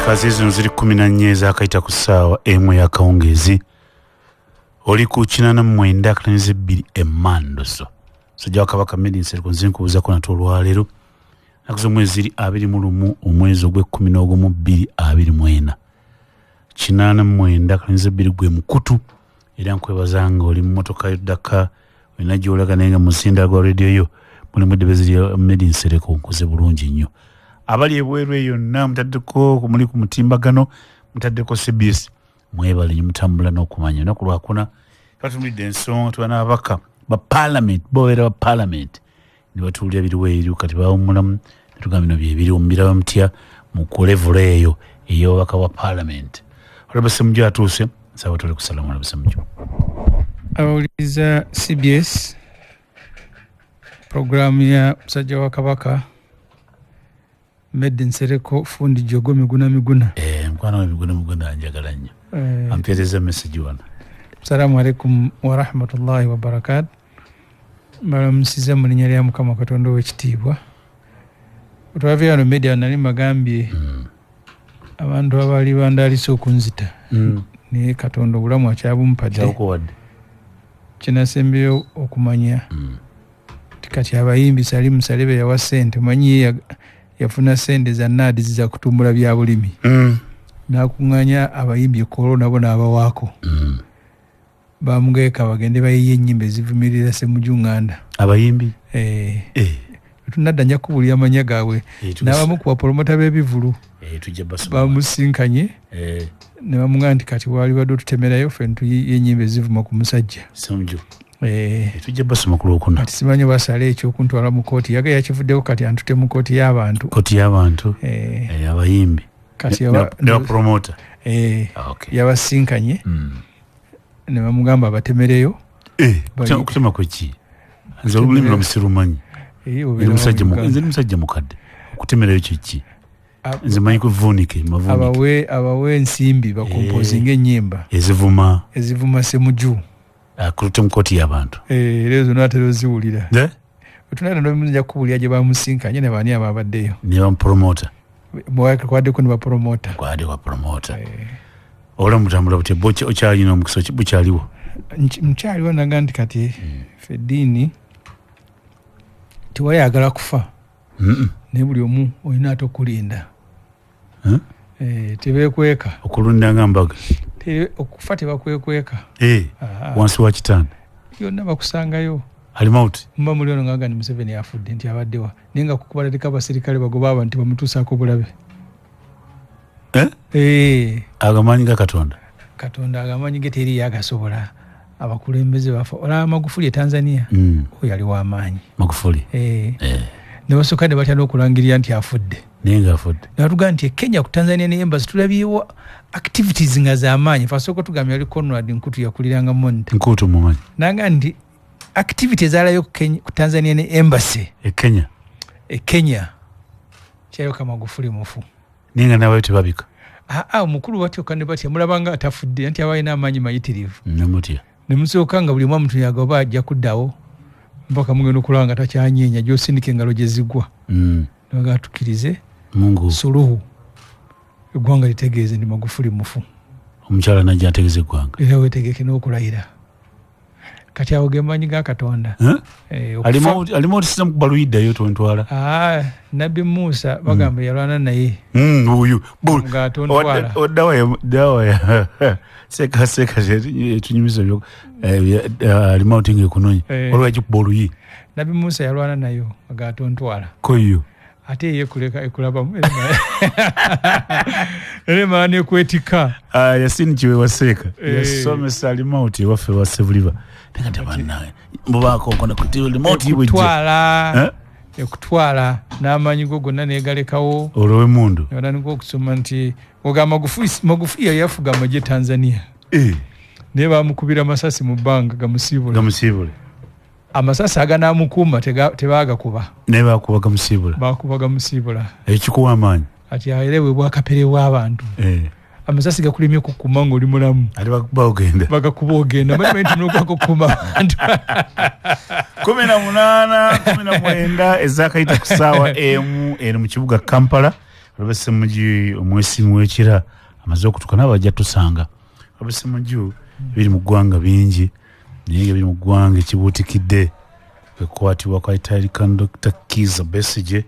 Kazi zino ziri 14 ezakaita ku ssaawa emu ey'akawungeezi oli ku 89.2 emmandoso Sajja wa Kabaka Made in Seriko nzinkubuuzako nate olwaleero nakuzo omwezi 21 omwezi ogw'e11 2024 89.2 gwe mukutu era nkwebazanga oli mu motoka y'oddaka olina gy'olaga naye nga musinda gwa radio yo mulimu eddobezi lya Made in Seriko nkoze bulungi nnyo abali ebweru yonna mutaddeko muli ku mutimbagano mutaddeko CBS mwebale nnyo mutambula n'okumanya naku lwakuna katumidde ensonga tubana abaka ba parliament boera ba parliament ni batuulira biriweeru kati bawumulamu netugamba bino byebiri omubira bamutya mu level eyo ey'obubaka wa parliament olabase mujjo atuuse nsaba tole kusalamu olabase mujjo awuliza CBS programu ya musajja wa Kabaka Made in Seriko fundi jogo miguna mkwana wa miguna njagala nnyo ampeereza message wana Assalamu alaikum wa rahmatullahi wa barakatuh Mulamusize mu linnya lya Mukama Katonda w'ekitiibwa otwavye wano media nali magambye abantu abali bandaalisa okunzita naye Katonda obulamu akyabumpadde kinasembeyo okumanya kati abayimbi Salimu Salebe yawa ssente manyi yafuna sente za nadi ziza kutumbula bya bulimi nakunganya abayimbi korona bona abawaako bamugeka bagende bayiye ennyimbe zivumirira Semujunganda abayimbi tunadda nja kubulya amanya gaabwe n'abamu ku bapromota b'ebivulu bamusinkanye ne bamugamba nti kati wali wadde otutemerayo ffe tuyiye ennyimbe zivuma ku musajja tujja basoma ku lwokuna kati simanyi basala ekyo okuntwala mu kooti yaga yakivuddeko kati antute mu kooti y'abantu abayimbi kati ne promota yabasinkanye ne bamugamba batemereyo okutema kweki nze olulimi lwamusirumanyi nze musajja mukadde okutemerayo kyeki nze manyi kuvuunike abawe ensimbi bakompozinga ennyimba ezivuma Semuju akulute mu kooti y'abantu era ezo naatera oziwulira otunala nja kubulya gye bamusinkanye ne baani ababaddeyo ne bamupromota kwaddeko ne bapromota ola mutambula butya okyalina omukisa bukyaliwo mukyaliwo naga nti kati ffe eddiini tewayagala kufa naye buli omu olina ate okulinda tebeekweka okulunda nga mbaga okufa tebakwekweka wansi wa kitanda yonna bakusangayo alimauti mba muli ono ngaga ni Museveni afudde nti abaddewa naye nga kukubalateka abaserikale bagoba abantu bamutuusaako bulabe agamanyi ga Katonda agamanyi ge teri yagasobola abakulembeze bafa olaba Magufuli Tanzania oyo yali w'amaanyi Magufuli ne basooka ne batya n'okulangirira nti afudde naye ng'afudde natugamba nti Kenya ku Tanzania ne embassy tulabyewo activities nga z'amaanyi fasooka tugambye yali Conrad Nkutu yakuliranga Monte Nkutu mumanyi nanga nti activities alayo ku Tanzania ne embassy Kenya kyayoka Magufuli mufu ninga nawe tebabika omukulu batyoka ne batya mulabanga atafudde nti abalina amaanyi mayitirivu nemutya ne musooka nga buli muntu yagoba ajja kuddawo mpaka mugenda okulaba nga takyanyeenya gy'osindika engalo gye zigwa naga atukirize suluhu eggwanga litegeeze ndi Magufuli mufu omukyala najja ategeeze eggwanga era weetegeke n'okulayira kati awo ge maanyi ga Katonda alimu otisizemu kuba luyiddayo tontwala Nabbi Musa bagamba yalwana naye oyo oddawa seka etunyumiza byo alimu otinga ekunonya olwagikuba oluyi Nabbi Musa yalwana nayo agatontwala koyo ate ye kuleka ekulabamu ere maana ekwetika Yasini kiwe waseka yasomesa alimauti waffe wasebuliba nekati bannaye mubako okona kutiro limauti ibwe ekutwala n'amaanyi go gonna neegalekawo olwowe mundu yona niko okusoma nti oga Magufuli yafuga amagye Tanzania naye bamukubira amasasi mu bbanga gamusiibule amasasi aganamukuuma tebaagakuba naye bakuba gamusiibula ekikuwa amaanyi ati ayerewe bwakapere bw'abantu amasasi gakulemye okukuma ng'oli mulamu ate bagakuba ogenda manyi nti n'okwakukuma abantu 18 19 ezakayita ku ssaawa emu eno mu kibuga Kampala Robert Ssemujju omwesimu w'ekira amaze okutuuka n'abajja tusanga Robert Ssemujju biri mu ggwanga bingi naye biri mu ggwanga ekibuutikidde ekwatibwa kwa Itaalikan Dr. Kizza Besigye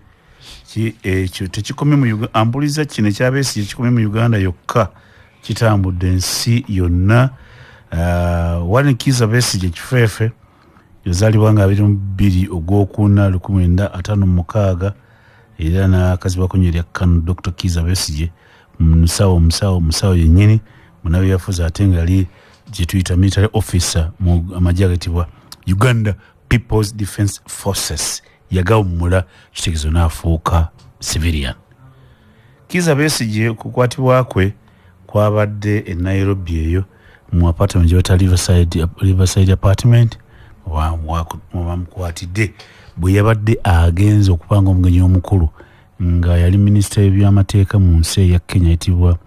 ekyo tekikomye mu ambuliza kino ekya Besigye kikomye mu Uganda yokka kitambudde ensi yonna. Warren Kizza Besigye kifeefe yazaalibwa nga 22 Ogwokuna 1956 era n'akazibwako nnyo erya Kano Dr. Kizza Besigye musawo yennyini munawe yafuza ate nga yali gye tuyita military officer mu amagye agayitibwa Uganda People's Defence Forces yagawummula kitegezo n'afuuka civilian. Kizza Besigye okukwatibwa kwe kwabadde e Nairobi eyo mu apartment gyota Riverside apartment wamukwatidde bwe yabadde agenze okupanga omugenyi omukulu nga yali minisita w'ebyamateeka mu nsi eya Kenya yitibwa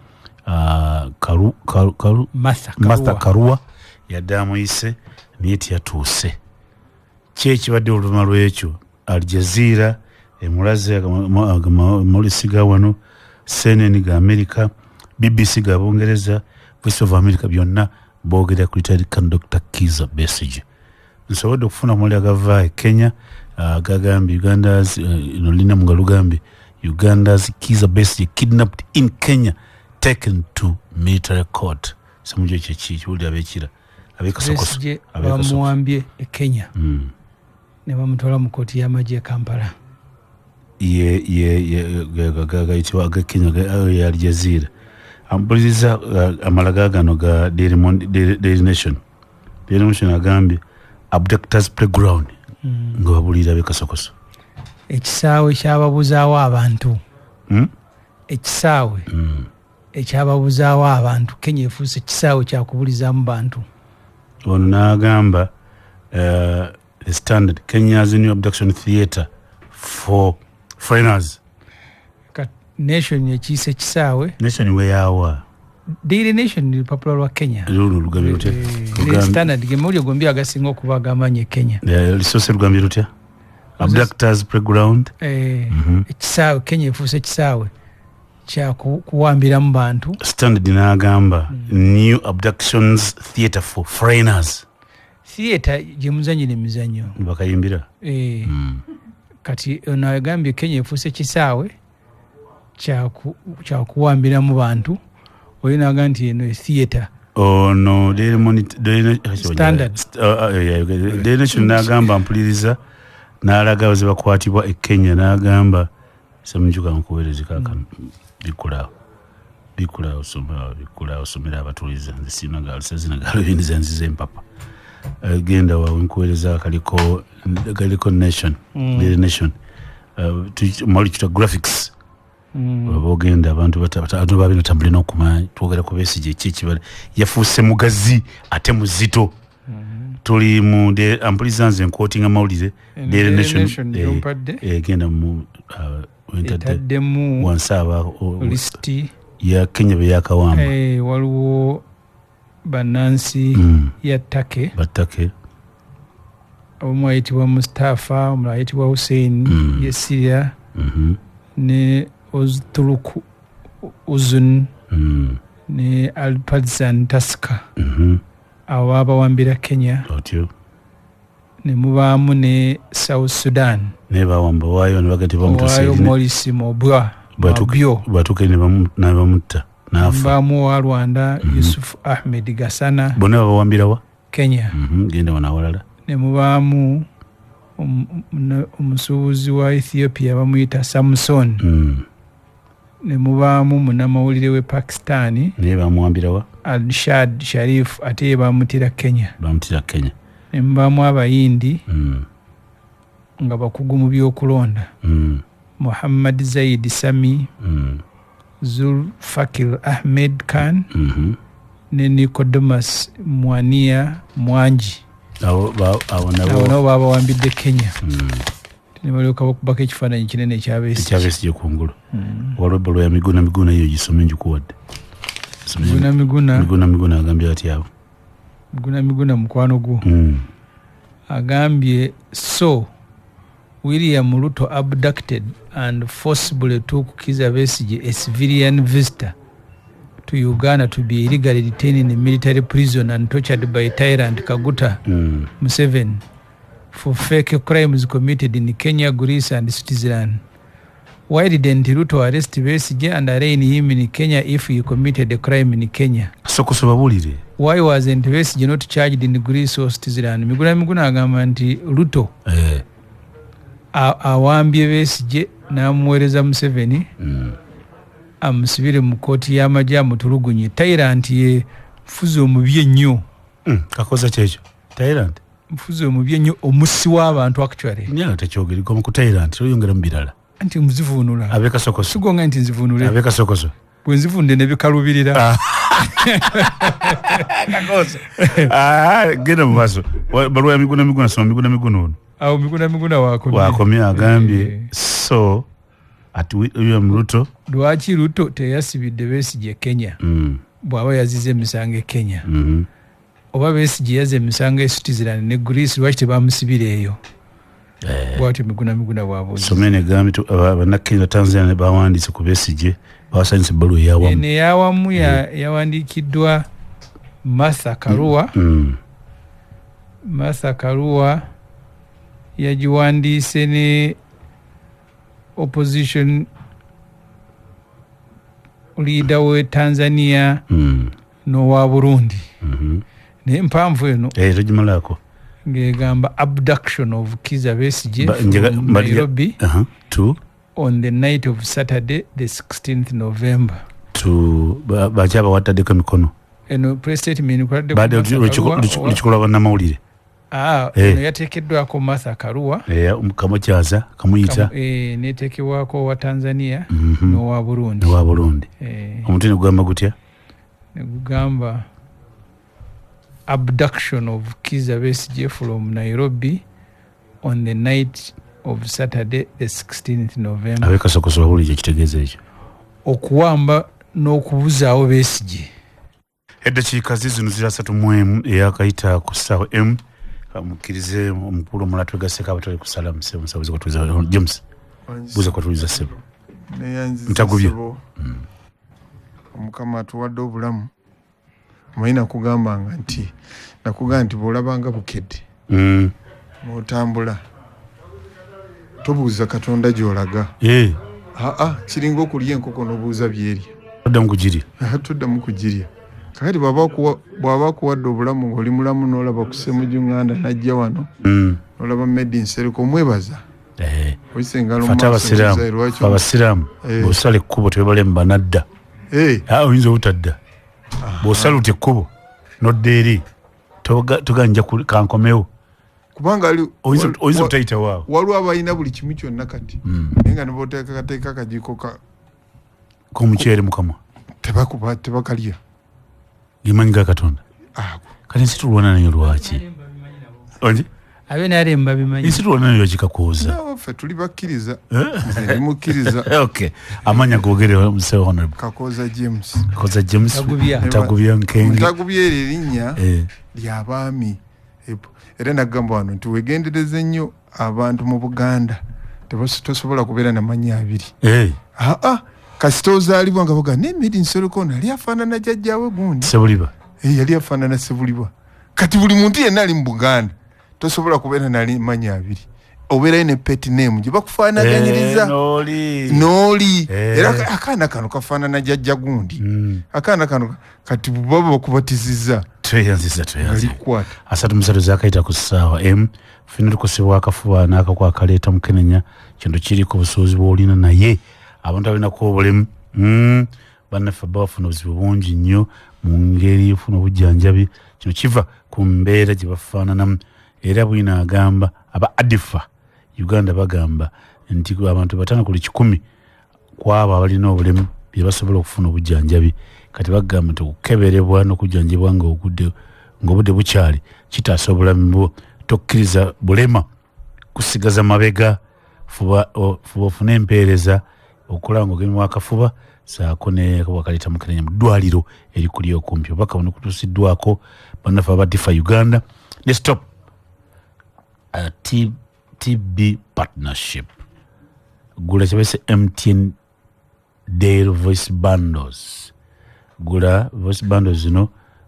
Martha Karua yadde amuyise naye teyatuuse. Ki ekibadde oluvannyuma lw'ekyo? Al Jazeera emulaze amawulisi ga wano, CNN ga America, BBC ga Bungereza, Voice of America byonna boogera ku Itaalikan Dr. Kizza Besigye. Nsobodde okufuna omuli agava e Kenya gagambye Uganda's Lina Mugalu gambye Uganda's Kizza Besigye kidnapped in Kenya taken to military court. Ssemujju kiwulira abekira abekasokoso bamuwambye e Kenya ne bamutwala mu kooti y'amagye e Kampala. gayitibwa aga Kenya ya Al Jazeera. Ampuliriza amalaga gano ga Daily Nation. Daily Nation agambye abductors playground nga babulira bekasokoso. Ekisaawe kyababuzaawo abantu. Ekisaawe ekyababuzaawo abantu. Kenya efuuse ekisaawe kyakubulizaamu bantu. Ono n'agamba the Standard, Kenya's new abduction theatre for foreigners. Nation yakiise ekisaawe. Nation weyawa. Daily Nation ni lupapula lwa Kenya. Lugambye lutya? Standard gemuli gombi agasinga okuba agamanye Kenya. Lisose lugambye lutya? Abductors playground. Ekisaawe Kenya efuuse ekisaawe kya kuwambiramu bantu. Standard n'agamba new abductions theatre for foreigners. Theatre gye muzanyira emizannyo. Bakayimbira. Kati ono agambye Kenya efuuse ekisaawe kya kuwambiramu bantu. Olina agamba nti eno theatre. No, Standard. Daily Nation n'agamba mpuliriza n'alaga baze bakwatibwa e Kenya n'agamba Ssemujju kankuweereze kaakano bikulaawo somera abatuliza nze sinagalo bindiza nziza empapa genda wawe nkuweereza kaliko Nation. Daily Nation mali kita graphics bogenda abantu babino tambule n'okumanya twogera ku Besigye ekikibala yafuuse mugazi ate muzito. Tuli mu ampuliza nze nkootinga mawulire Daily Nation genda mu etaddemu wansi aba listi ya Kenya be yakawamba. Waliwo bannansi ya Ttake omu ayitibwa Mustafa, omulala ayitibwa Hussein ye Syria ne Oztuluku Uzun ne Alpazan Taska abo abawambira Kenya. Ne mubaamu ne South Sudan ne bawamba waayo ne bagati bamutuseera Morisi Mobwa batuke ne bamutta n'afa. Mubaamu wa Rwanda Yusuf Ahmed Gasana bonna babawambira wa Kenya. Genda wana awalala. Ne mubaamu omusuubuzi wa Ethiopia bamuyita Samson. Ne mubaamu munnamawulire we Pakistani naye bamuwambira wa Al-Shad Sharif ate bamutira Kenya. Ne mubaamu abayindi nga bakugu mu by'okulonda Muhammad Zaid Sami, Zulfakir Ahmed Khan ne Nicodemus Mwania Mwangi. Abo nabo babawambidde Kenya. Ne balyoka bakubako ekifaananyi kinene ekya Besigye kungulu. Waliwo ya Miguna eyo gisome njikuwadde. Miguna agambye ati abo. Miguna mukwano gwo. Agambye so William Ruto abducted and forcibly took Kizza Besigye, a civilian visitor, to Uganda to be illegally detained in a military prison and tortured by tyrant Kaguta Museveni for fake crimes committed in Kenya, Greece and Switzerland. Why didn't Ruto arrest Besigye and arraign him in Kenya if he committed a crime in Kenya? Why wasn't Besigye not charged in Greece or Switzerland? Miguna agamba nti Ruto awambye Besigye n'amuweereza Museveni amusibire mu kooti y'amagye amutulugunye. Tyrant ye mfuzi omubi ennyo. Kakoza kyekyo Tyrant mfuzi omubi ennyo, omussi w'abantu actually. Nyaga tekyogera mu ku Tyrant oyongera mu birala. Anti muzivuunula. Abeka sokoso. Sigonga nti nzivuunule. Abeka sokoso. Bwe nzivunde ne bikalubirira. Kakoza. Genda mu maaso. Baluwa ya Miguna soma Miguna ono. Awo Miguna wakomye agambye so ati William Ruto lwaki Ruto teyasibidde Besigye Kenya bw'aba yazize emisango e Kenya oba Besigye yaze emisango e Switzerland ne Greece lwaki tebamusibira eyo bw'atyo Miguna bw'abuuza. Somene gambi bannakenya Tanzania ne bawandiise ku Besigye bawasanyisa ebbaluwa eyawamu. Eno eyawamu yawandiikiddwa Martha Karua. Martha Karua yagiwandiise ne opposition leader we Tanzania n'owa Burundi. Naye mpanvu eno togimalako ng'egamba abduction of Kizza Besigye from Nairobi on the night of Saturday the 16th November. Bajaba wataddeko emikono eno press statement lukikola bannamawulire. Eno yateekeddwako Martha Karua kamukyaza kamuyita neteekebwako wa Tanzania n'owa Burundi. Omuntu ne gugamba gutya? Ne gugamba abduction of Kizza Besigye from Nairobi on the night of Saturday the 16th November. Abekasokoso bawulire ekitegeeza ekyo. Okuwamba n'okubuzaawo Besigye. Eddakiika zino zira 3 eyakayita ku ssaawa M. Mukirize omukulu omulala twegasseko abatali kusala musabuzi kwatuliza James buza kwatuliza sebo ntagubye omukama atuwadde obulamu mwina kugambanga nti nakugamba nti bw'olabanga bukedde n'otambula tobuuza Katonda gy'olaga. Kiringa okulya enkoko n'obuuza byerya toddamu kugirya. Kakati bw'aba kuwadde obulamu ng'oli mulamu n'olaba ku Ssemujju Nganda n'ajja wano n'olaba Made in Sereko omwebaza. Abasiraamu bw'osala ekkubo tebale mu banadda. Oyinza obutadda bw'osalute ekkubo n'odda eri toganja kankomewo kubanga oyinza obutayita waawo. Waliwo abalina buli kimu kyonna kati naye nga ne b'oteekateeka akajiiko k'omuceere mukamwa tebakalya. Gimanyi ga Katonda. Kati nsi tulwana nayo lwaki? Abe nalemba bimanyi. Nsi tulwana nayo kikakooza. Ffe tuli bakkiriza. Nze mukkiriza. Okay. Amanya googere Mr. Honorable. Kakoza James. Tagubya nkenge. Tagubya erinnya ly'abaami. Era nagamba wano nti wegendereze nnyo abantu mu Buganda tosobola kubeera na mannya abiri. Kasita ozaalibwa nga boga ne Made in Sereko yali afaanana jjajjaawe gundi. Sebuliba. Yali afaanana Sebuliba. Kati buli muntu yenna ali mu Buganda tosobola kubeera nali mannya abiri. Obeera ne pet name gye bakufaanaganyiriza. Nooli. Era akaana kano kafaanana jjajja gundi. Akaana kano kati baba bakubatizizza. Tweyanziza. Asatu musatu zakayita ku ssaawa M. Fino tukosebwa akafuba n'akakwa akaleeta mu Kenenya kintu kiriko obusobozi bw'olina naye abantu abalinako obulemu bannaffe bafuna obuzibu bungi nnyo mu ngeri yofuna obujjanjabi. Kino kiva ku mbeera gye bafaananamu. Era bwina agamba aba ADIFA Uganda bagamba nti abantu 5 ku 100 kwabo abalina obulemu bye basobola okufuna obujjanjabi. Kati bagamba nti okukeberebwa n'okujjanjibwa ng'obudde bukyali kitaasa obulamu bwo. Tokkiriza bulema kusigaza mabega fuba ofune empeereza okola ng'ogenda mu akafuba saako ne wakaleta mu Kenenya mu ddwaliro erikuli okumpi obaka buno kutuusiddwako bannaffe aba ADIFA Uganda. Let's stop TB partnership. Gula chabese MTN Daily Voice Bundles. Gula Voice Bundles,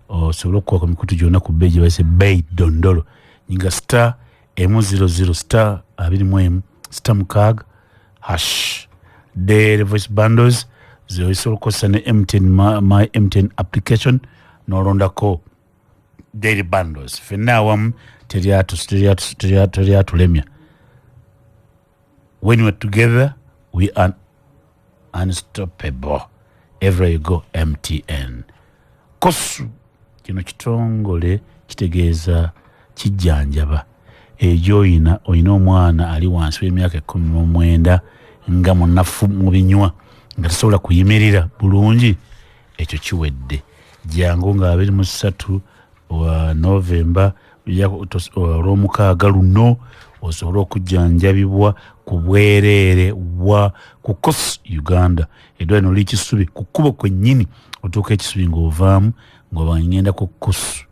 osobola okukola ku mikutu gyonna ku bbeeyi gye bayise Bay Dondolo. Nyinga star M00 star 21 star mukaaga hash Daily Voice Bundles. Zoisobola okukozesa ne my MTN application n'olondako Daily Bundles. Ffenna awamu teryatulemya. When we're together, we are unstoppable. Everywhere you go, MTN. Kosu kino kitongole kitegeeza kijjanjaba ejo oyina omwana ali wansi w'emyaka 19 nga munafu mu binywa nga tasobola kuyimirira bulungi, ekyo kiwedde. Jangu nga 23 wa Novemba olw'omukaaga luno osobola okujjanjabibwa ku bwereere wa ku Kosu Uganda. Eddwaliro ly'ekisubi ku kkubo kwennyini otuuka ekisubi ng'ovaamu ng'obangenda ku Kosu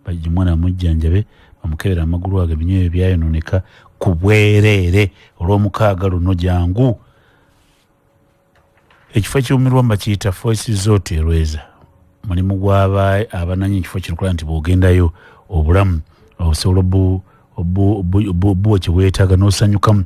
bajja omwana mujjanjabe bamukebera amagulu age ebinywa byayononeka ku bwereere olw'omukaaga luno. Jangu ekifo ekiwumirwa bakiyita Voice Resort e Lweza. Mulimu gw'aba abananyi ekifo kino kola nti bw'ogendayo obulamu osobola obbuwa kye weetaaga n'osanyukamu.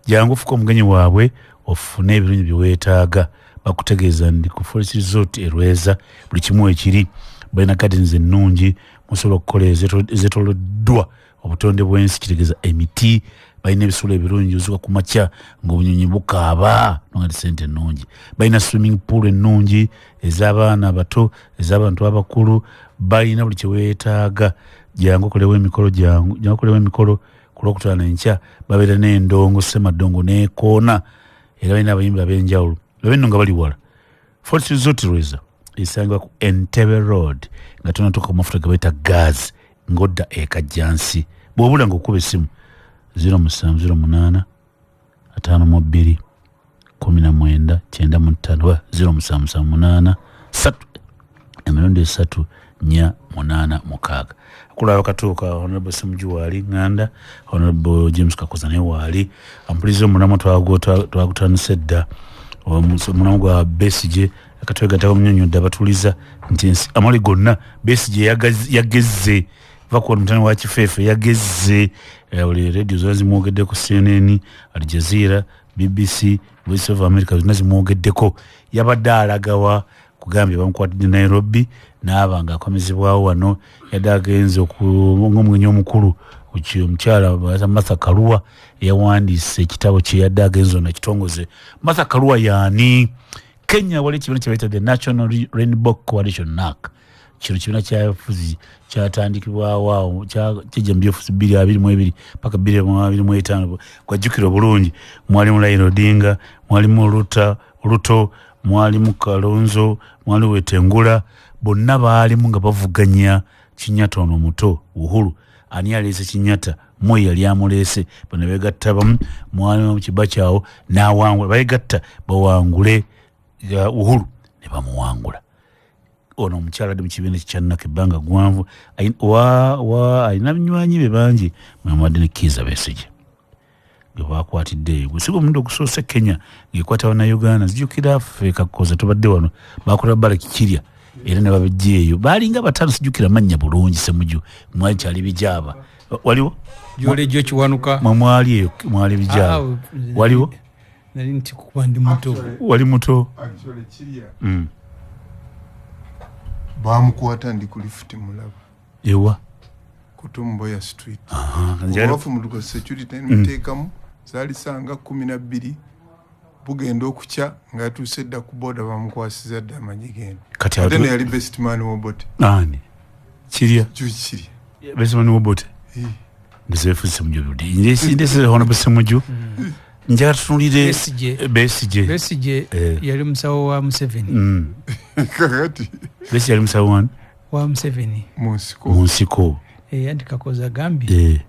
Jangu fuka omugenyi waabwe ofune ebirungi bye weetaaga. Bakutegeeza ndi ku Voice Resort e Lweza buli kimu ekiri. Balina gardens ennungi, musobola okukola ezeetooloddwa obutonde bw'ensi, kitegeeza emiti. Balina ebisulo ebirungi ozuuka ku makya ng'obunyonyi bukaaba nongadi ssente ennungi. Balina swimming pool ennungi ez'abaana abato, ez'abantu abakulu. Balina buli kye weetaaga. Jangu kolewo emikolo ku Lwokutaano enkya. Babeera n'endongo, Ssemadongo n'Ekoona, era balina abayimbi ab'enjawulo. Babenno nga bali wala. Voice Resort Lweza esangibwa ku Entebbe Road nga tonatuuka ku mafuta ge bayita gas ng'odda e Kajjansi. Bw'obula ng'okuba essimu 0708 52 19 95 0778 3 4 8 kulaba katuuka Honorable Semuju waali Nganda, Honorable James Kakoza naye waali. Ampuliza omunamu twagutandise dda omunamu gwa Besigye akatwegattako munnyonnyodde abatuuliza nti amali gonna Besigye yagezze vakuwa mutani wa Kifeefe yagezze. Buli radio zonna zimwogeddeko, CNN, Al Jazeera, BBC, Voice of America zonna zimwogeddeko. Yabadde alagawa kugambye bamukwatidde Nairobi n'aba ng'akomezebwawo wano. Yadde agenze ng'omwenyi omukulu omukyala Martha Karua yawandiise ekitabo kye yadde agenze nakitongoze. Martha Karua yaani? Kenya wali ekibiina kye bayita the National Rainbow Coalition NAC. Kino kibiina kyafuzi kyatandikibwawo kijja mu byofuzi 2022 paka 2025 gwajjukira bulungi. Mwalimu Raila Odinga, mwalimu Ruto, mwalimu Kalonzo, mwalimu Wetengula, bonna baalimu nga bavuganya Kinyatta ono muto Uhuru. Ani aleese Kinyatta? Moi yali amuleese. Bano beegatta bamu, mwalimu Kibakyawo n'awangula. Beegatta bawangule Uhuru ne bamuwangula. Ono omukyala adde mu kibiina kyannak ebbanga gwanvu alina binywanyi be bangi mwamadde ne Kizza Besigye ge baakwatiddeeyo. Gusiba omuntu okusoose Kenya ng'ekwata Bannayuganda. Zijjukira ffe Kakoza tubadde wano bakola bbala kikirya era ne babajjeeyo baalinga bataano. Sijjukira mannya bulungi. Semuju mwali kyali Bijaaba waliwo Jolejo Kiwanuka mwali eyo mwali Bijaaba waliwo nali nti kuba ndi muto wali muto actually kirya bamukwata ndi ku lift mulaba ewa ku Tomboya Street. Wafu muduko security muteekamu zaali sanga 12 bugenda okukya nga tuuse dda ku boda bamukwasiza dda amanyigendo. Kati ate yali best man Wobote. Nani kirya kirya best man Wobote ndizefu Semuju ndese Honorable Semuju njagala tutunulire Besigye yali musawo wa Museveni. kakati Besigye yali musawo wa Museveni munsiko. Anti Kakoza gambye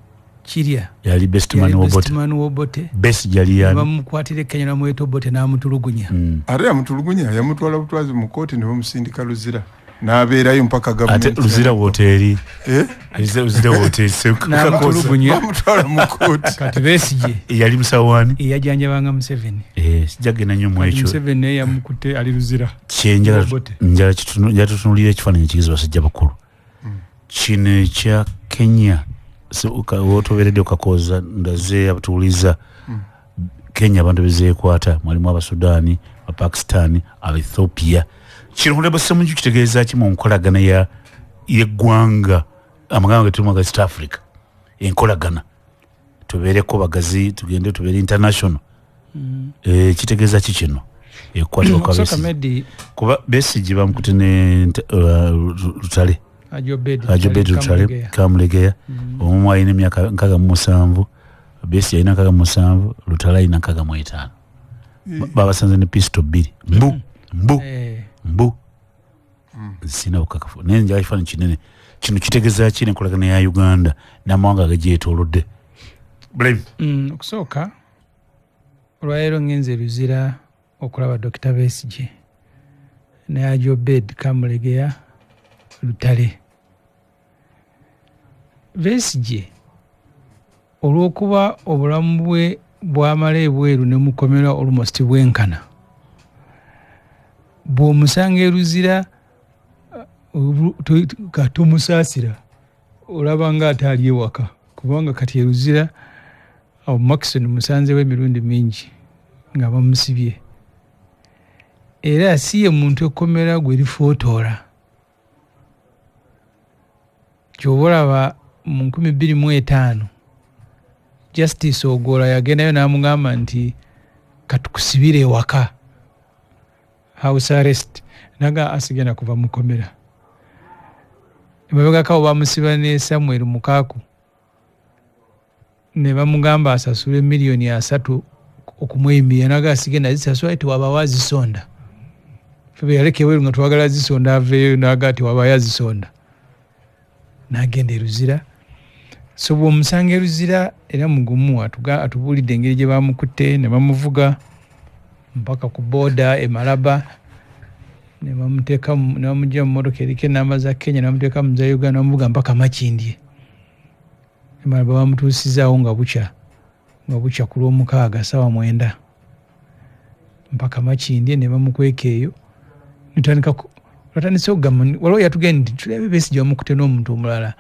kirya yali best man Wobote. Besigye yali yani bamukwatire Kenya na mweto Bote n'amutulugunya. Ate yamutulugunya yamutwala butwazi mu kooti ne bamusindika Luzira. n'abeerayo mpaka gavumenti ate Luzira hoteri Luzira hoteri bamutwala mu kooti kati Besigye yali musawani yajanjabanga Museveni sijagenda nnyo mu ekyo Museveni yamukutte ali Luzira njala tutunulira ekifaananyi kigize basajja bakulu kino ekya Kenya wotoberedde okakoza ndaze abatuuliza Kenya abantu bezeekwata mwalimu abasudaani abapakisitaani abaethiopia kino kulebase munju kitegeeza ki mu nkolagana yeggwanga amaganga getulima ga East Africa enkolagana tubeereko bagazi tugende tubeere international kitegeeza ki kino ekwatibwa kwa Besigye kuba Besigye bamukute ne Lutale Ajobedi Lutale Kamulegeya omumu alina emyaka 67 Besigye alina 67 Lutale alina 65 babasanze ne pistol 2 mbu sina ukakafu naye njala kifaananyi kinene kino kitegeeza ki enkolagana ya Uganda n'amawanga agagyetoolodde okusooka olwaleero ngenze Luzira okulaba Dr. Besigye ne Ajobedi Kamulegeya Lutale. Besigye olw'okuba obulamu bwe bwamala ebweru ne mukomera almost bwenkana bw'omusanga Luzira katumusaasira olaba nga ataali ewaka kubanga kati Luzira awo Maxson musanzewo emirundi mingi nga bamusibye era si ye muntu ekkomera gwe lifootoora ky'oba olaba mu 2005 Justice Ogola yagendayo n'amugamba nti katukusibire ewaka house arrest naga asigena kuva mukomera emabega kawo bamusiba ne Samuel Mukaku ne bamugamba asasule miliyoni 3 okumwemia naga asigena zisasula ati wabawazi sonda febe yalekewe nga twagala zisonda aveyo naga ati wabayazi sonda nagende Luzira so bw'omusange Luzira era mugumu atubulidde engeri gye bamukutte ne bamuvuga mpaka ku boda Malaba ne bamuteeka ne bamugya mu mmotoka eriko enamba za Kenya ne bamuteeka mu za Uganda bamuvuga mpaka Makindye Malaba bamutuusizaawo nga bukya ku Lwomukaaga ssaawa 9 mpaka Makindye ne bamukweka eyo natandise okugamba waliwo yatugenda nti tulabe Besigye bamukutte n'omuntu omulala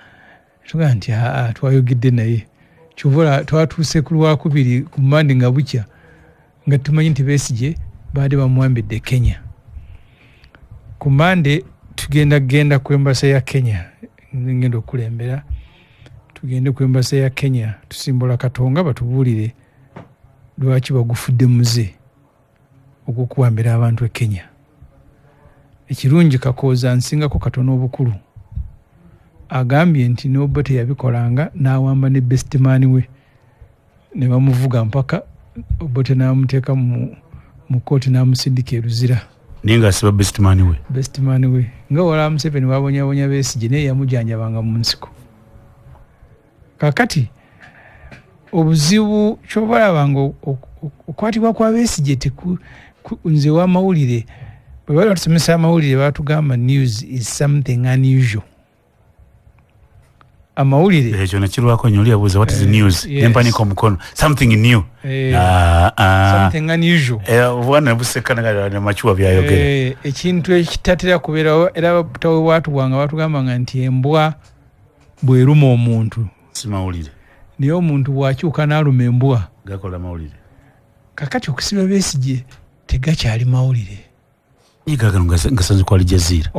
tugaa nti twayogedde naye kyova twatuuse ku Lwakubiri ku Mandi nga bukya nga tumanyi nti Besigye baadde bamuwambidde Kenya. Ku Mande tugenda ku embasa ya Kenya ngenda okulembera tugende ku embasa ya Kenya tusimbola Katonga batubuulire lwaki bagufudde muze ogw'okuwambira abantu e Kenya. Ekirungi Kakooza nsingako katono obukulu agambye nti n'Obote yabikolanga n'awamba ne bestman we ne bamuvuga mpaka Obote n'amuteeka mu kooti n'amusindika Luzira ninga asiba bestman we nga wala Museveni wabonyabonya Besigye naye yamujanjabanga mu nsiko. Kakati obuzibu kyobalabanga okwatibwa kwa Besigye nze w'amawulire bwe bali batusomesa amawulire batugamba news is something unusual. Amawulire ekyo nakirwako nnyo lyabuuza what is the news nempaniko omukono something new something unusual bwana busekana ne machuwa byayogera ekintu ekitatera kubeerawo era butawe watubwanga batugambanga nti embwa bweruma omuntu si mawulire naye omuntu bwakyuka n'aluma embwa gakola mawulire. Kakati okusiba Besigye tegakyali mawulire igagano ngasanze kwa Aljazira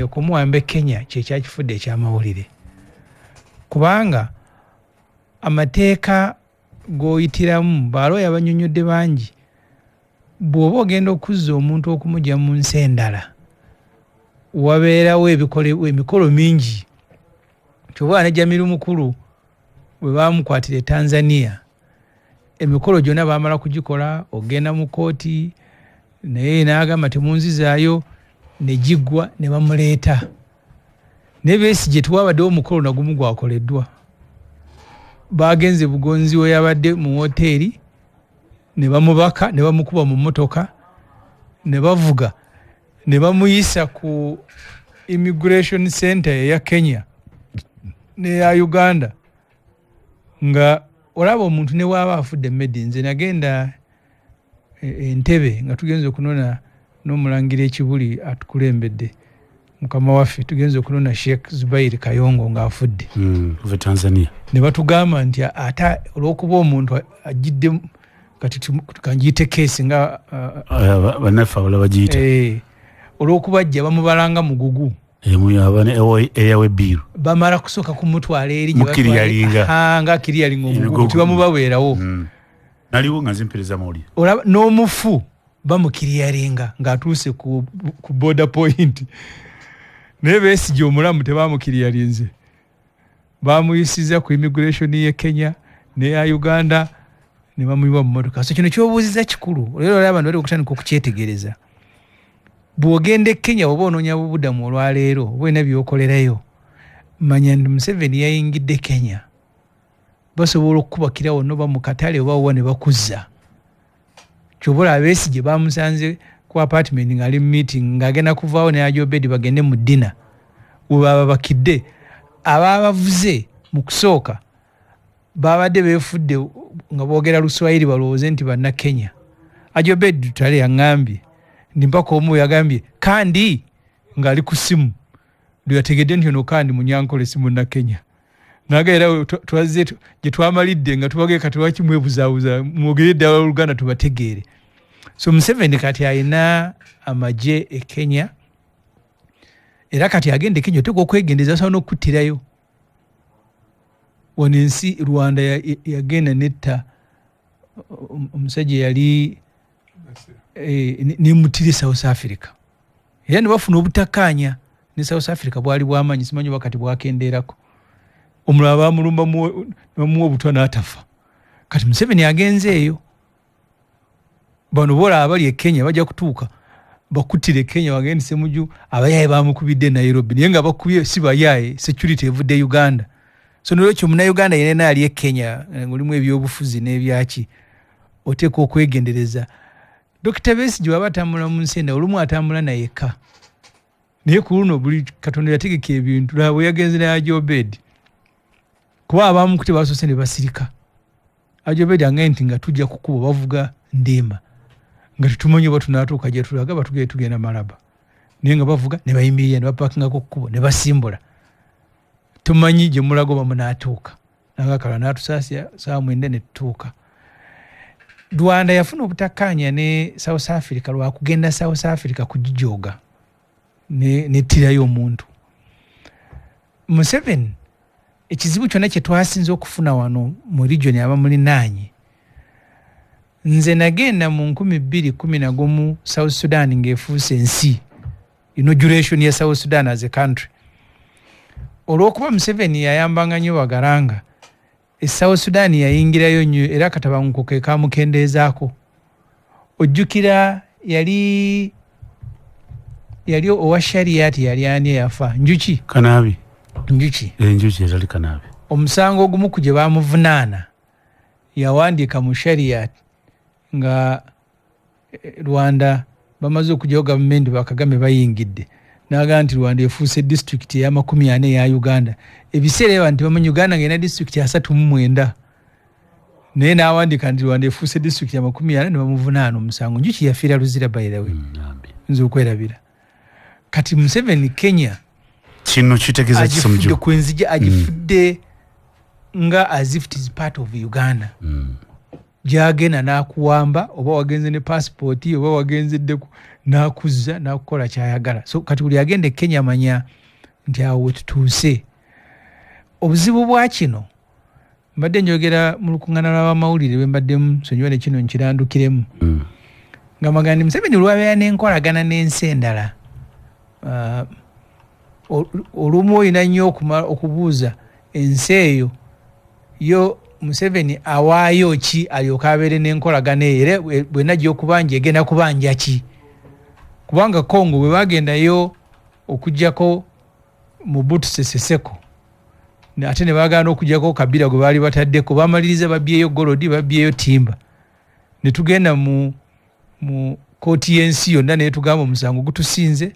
okumuwamba Kenya kyekyakifudde ekyamawulire kubanga amateeka g'oyitiramu baalooya banyonyodde bangi bw'oba ogenda okuzza omuntu okumujja mu nsi endala wabeerawo emikolo mingi kyoba ne Jamiru Mukulu bwe baamukwatira Tanzania emikolo gyonna baamala kugikola ogenda mu kooti naye n'agamba temunzizaayo ne giggwa ne bamuleeta ne Besigye tewabaddewo omukolo nagumu gwakoleddwa bagenze Bugonzi we yabadde mu woteeri ne bamubaka ne bamukuba mu mmotoka ne bavuga ne bamuyisa ku immigration center ya Kenya ne ya Uganda nga olaba omuntu ne waba afudde Medi nze nagenda Entebbe nga tugenze okunona n'omulangira ekibuli atukulembedde mukama waffe tugenze okunona Sheikh Zubair Kayongo nga afudde kuva Tanzania ne batugamba nti ata olwokuba omuntu ajidde kati kanjite case nga banafa wala bajiyita olwokuba ajja bamubalanga mugugu eyawe biru bamala kusoka kumutwala eri nga kiriyalinga omugugu tibamubaweerawo naliwo nga zimpereza mawulire olaba n'omufu bamukiriyalinga ng'atuuse ku border point naye Besigye omulamu tebamukiriyalinze bamuyisiza ku immigration ye Kenya ne ya Uganda ne bamuyiwa mu motoka. So kino kyobuuziza kikulu olero olaba abantu bali okutandika okukyetegereza bw'ogenda Kenya oba onoonya bubudamu olwaleero oba olina byokolerayo manya nti Museveni yayingidde Kenya basobola okukubakira wonna oba mu katale oba wa ne bakuzza kyobola Besigye bamusanze ku apartment ng'ali mu meeting ng'agenda kuvaawo ne Ajobedi bagende mu dina bwebaba bakidde ababavuze mu kusooka babadde beefudde nga boogera Luswayiri balowooze nti banna Kenya. Ajobedi Tutale yaŋŋambye ndi mpaka omu yagambye kandi ng'ali ku ssimu lwe yategedde nti ono kandi Munyankole essimu na Kenya nagera twazze gye twamalidde nga tubagee kati lwaki mwebuzaabuza mwogere ddala Oluganda tubategeere. So Museveni kati alina amagye e Kenya era kati agende Kenya oteeka okwegendeza asobola n'okuttirayo wano ensi Rwanda yagenda netta omusajja yali nemutire South Africa era ne bafuna obutakkaanya ne South Africa bwali bw'amaanyi simanyi wakati bwakendeerako omulala bamulumba bamuwa obutwa n'atafa. Kati Museveni agenze eyo bano bola abali e Kenya bajja kutuuka bakuttire Kenya bagende Ssemujju abayaye bamukubidde Nairobi naye nga bakubye si bayaye security evudde Uganda. So n'olwekyo Munnayuganda yenna ali e Kenya ng'olimu ebyobufuzi n'ebyaki oteeka okwegendereza. Dr. Besigye bw'aba atambula mu nsi endala olumu atambula nayekka naye ku luno buli Katonda yategeka ebintu laba bwe yagenze ne Ajobedi kuba abamu kuti basoose ne basirika. Ajobedi angaye nti nga tujja kukuba bavuga ndemba nga tetumanyi oba tunaatuuka gye tulaga batugende tugenda Malaba naye nga bavuga ne bayimirira ne bapakingako kkubo ne basimbula tumanyi gye mulago oba munaatuuka nangakala n'atusaasya saa 9 ne tutuuka. Rwanda yafuna obutakkaanya ne South Africa lwa kugenda South Africa kugijooga nettirayo omuntu. Museveni ekizibu kyonna kye twasinze okufuna wano mu region abamulinaanye nze nagenda mu 2011 South Sudan ng'efuuse ensi inauguration ya South Sudan as a country. Olw'okuba Museveni yayambanga nnyo Bagaranga South Sudan yayingirayo nnyo era katabanguko kamukendeezaako. Ojjukira yali owa Shariat yali ani yafa Njuki Kanabi Njuki Njuki yali Kanabi omusango ogumu ku gye bamuvunaana yawandiika mu Shariat nga Rwanda bamaze okujjayo gavumenti bakagame bayingidde n'agamba nti Rwanda efuuse district ya 40 ya Uganda. Ebiseera ebyo nti bamanyi Uganda ng'erina district ya 39 naye n'awandiika nti Rwanda efuuse district ya 40 ne bamuvunaana omusango. Njuki yafiira luzira by the way nze okwerabira. Kati Museveni Kenya kino kitegeeza kisomjo kwenzija agifudde nga as if it is part of Uganda. Gyagenda n'akuwamba oba wagenze ne passport oba wagenzedde n'akuzza n'akukola kyayagala. So kati buli agende Kenya manya nti awo tutuuse. Obuzibu bwa kino mbadde njogera mu lukuŋŋaana lw'abamawulire bwe mbaddemu nsonyiwa ne kino nkirandukiremu nga magandi Museveni olwabeera n'enkolagana n'ensi endala olumu olina nnyo okubuuza ensi eyo yo Museveni awaayo ki alyoka abeere n'enkolagana eyo era bwena gy'okubanja egenda kubanja ki kubanga Congo bwe bagendayo okuggyako Mobutu Sese Seko ate ne baagala okuggyako Kabila gwe baali bataddeko bamaliriza babyeyo Golodi babyeyo Timba ne tugenda mu kooti y'ensi yonna naye tugamba omusango gutusinze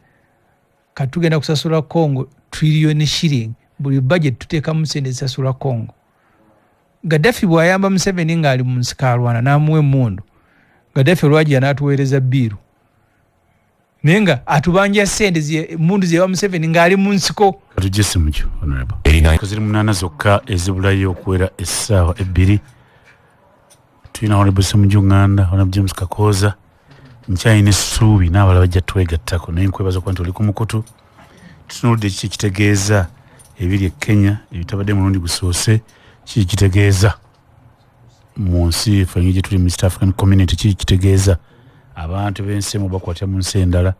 katugenda kusasula Congo trillion shilling buli budget tuteekamu sente zisasula Congo. Gaddafi bw'ayamba Museveni ng'ali mu nsika alwana n'amuwa emmundu, Gaddafi olwajja n'atuweereza bbiiru naye nga atubanja sente emmundu zewa Museveni ng'ali mu nsiko. Katujese mukyo honorable ziri 8 zokka ezibulayo okuwera essaawa 2. Tulina honorable Ssemujju Nganda, honorable James Kakooza, nkyayina essuubi n'abalala bajja twegattako naye nkwebaza kuba nti oli ku mukutu. Tutunulidde kiki ekitegeeza ebiri e Kenya ebitabadde mulundi gusoose, kiki kitegeeza mu nsi fenye gye tuli mu East African Community, kiki kitegeeza abantu b'ensi emu bakwatira mu nsi endala.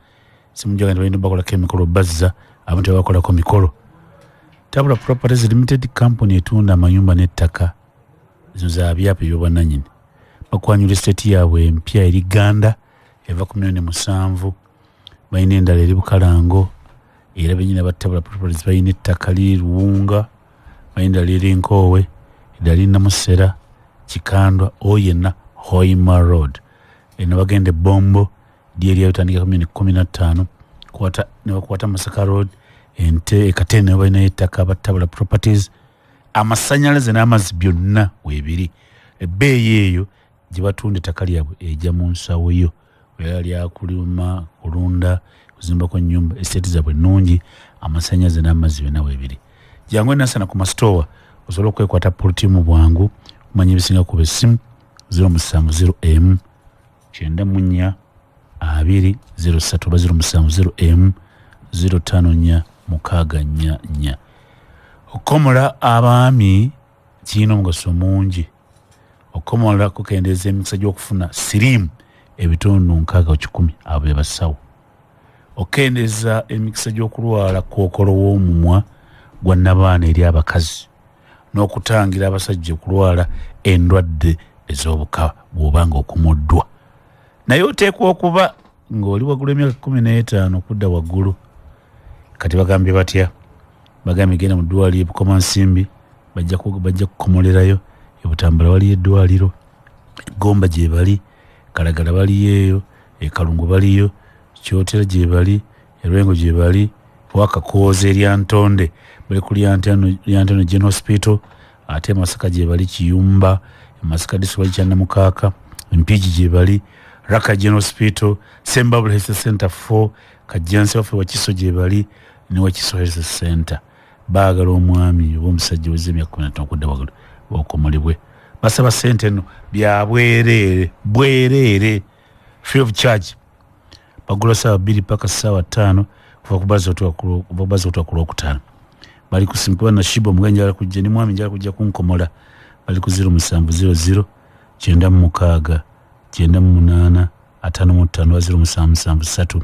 Ssemujju Nganda balina bakolako emikolo bazza, abantu bakolako mikolo. Tabula Properties Limited Company etunda amayumba n'ettaka zino za byapa ebyobwannannyini. Bakwanyula estate yaabwe empya eri Ganda eva ku $7,000,000. Balina endala eri Bukalango era bennyina ba Tabula Properties balina ettaka liri Luwunga, balina endala eri Nkoowe, eddala liri Namusera, Kikandwa, Oyena, Hoima Road. Eno bagenda Bombo lyeri yatandika ku 15 ne bakwata Masaka Road, ente Katene balina ettaka ba Tabula Properties. Amasannyalaze n'amazzi byonna weebiri. Ebbeeyi eyo gye batunda ettaka lyabwe ejja mu nsawo yo era lyakulima kulunda kuzimbako ennyumba estate zaabwe ennungi, amasannyalaze n'amazzi byonna weebiri. Jangu enasana ku masitoowa osobola okwekwata politimu bwangu kumanya ebisinga ku bessimu 070M 94 203 oba 070M 054 644. Okukomola abaami kirina omugaso mungi. Okukomola kukendeeza emikisa gy'okufuna siriimu ebitundu 610 abo be basawo. Okukendeeza emikisa gy'okulwala kookolo w'omumwa gwa nnabaana eri abakazi n'okutangira abasajja okulwala endwadde ez'obuka bw'obanga okumuddwa. Naye oteekwa okuba ng'oli waggulu emyaka 15 okudda waggulu. Kati bagambye batya? Bagambye genda mu ddwaliro Bukoma Nsimbi bajja kukomolerayo, e Butambala waliyo eddwaliro, Gomba gye bali, Kalagala baliyo eyo, e Kalungu baliyo, Kyotera gye bali, e Lwengo gye bali, Wakakooza erya Ntonde bali ku Lyantono General Hospital, ate Masaka gye bali Kiyumba, Masaka District bali Kyannamukaaka, Mpigi gye bali, Raka General Hospital, Sembabule Health Center 4, Kajjansi waffe Wakiso gye bali ne Wakiso Health Center. Baagala omwami oba omusajja wezze emyaka 15 okudda waggulu bw'okomolebwe. Basaba ssente eno bya bwereere free of charge. Bagula ssaawa 2 paka ssaawa 5 kuva ku bbazi otuwa ku Lwokutaano. Bali kusimpiwa na Shiba omugenyi njagala kujja ne mwami njagala kujja kunkomola. Bali ku 0700 96 98 55 0773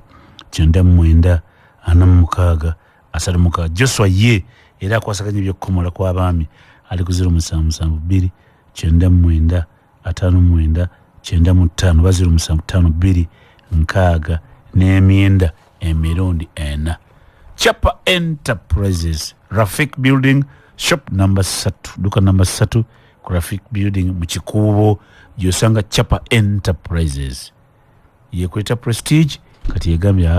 99 46 36. Joshua ye era akwasaganya ebyokukomola kw'abaami ali ku 0772 99 59 95 oba 0752 6 n'emyenda emirundi 4. Chapa Enterprises, Rafik Building, shop number 3, duka number 3 ku Rafik Building mu Kikuubo gy'osanga Chapa Enterprises. Yekweta Prestige kati yegambye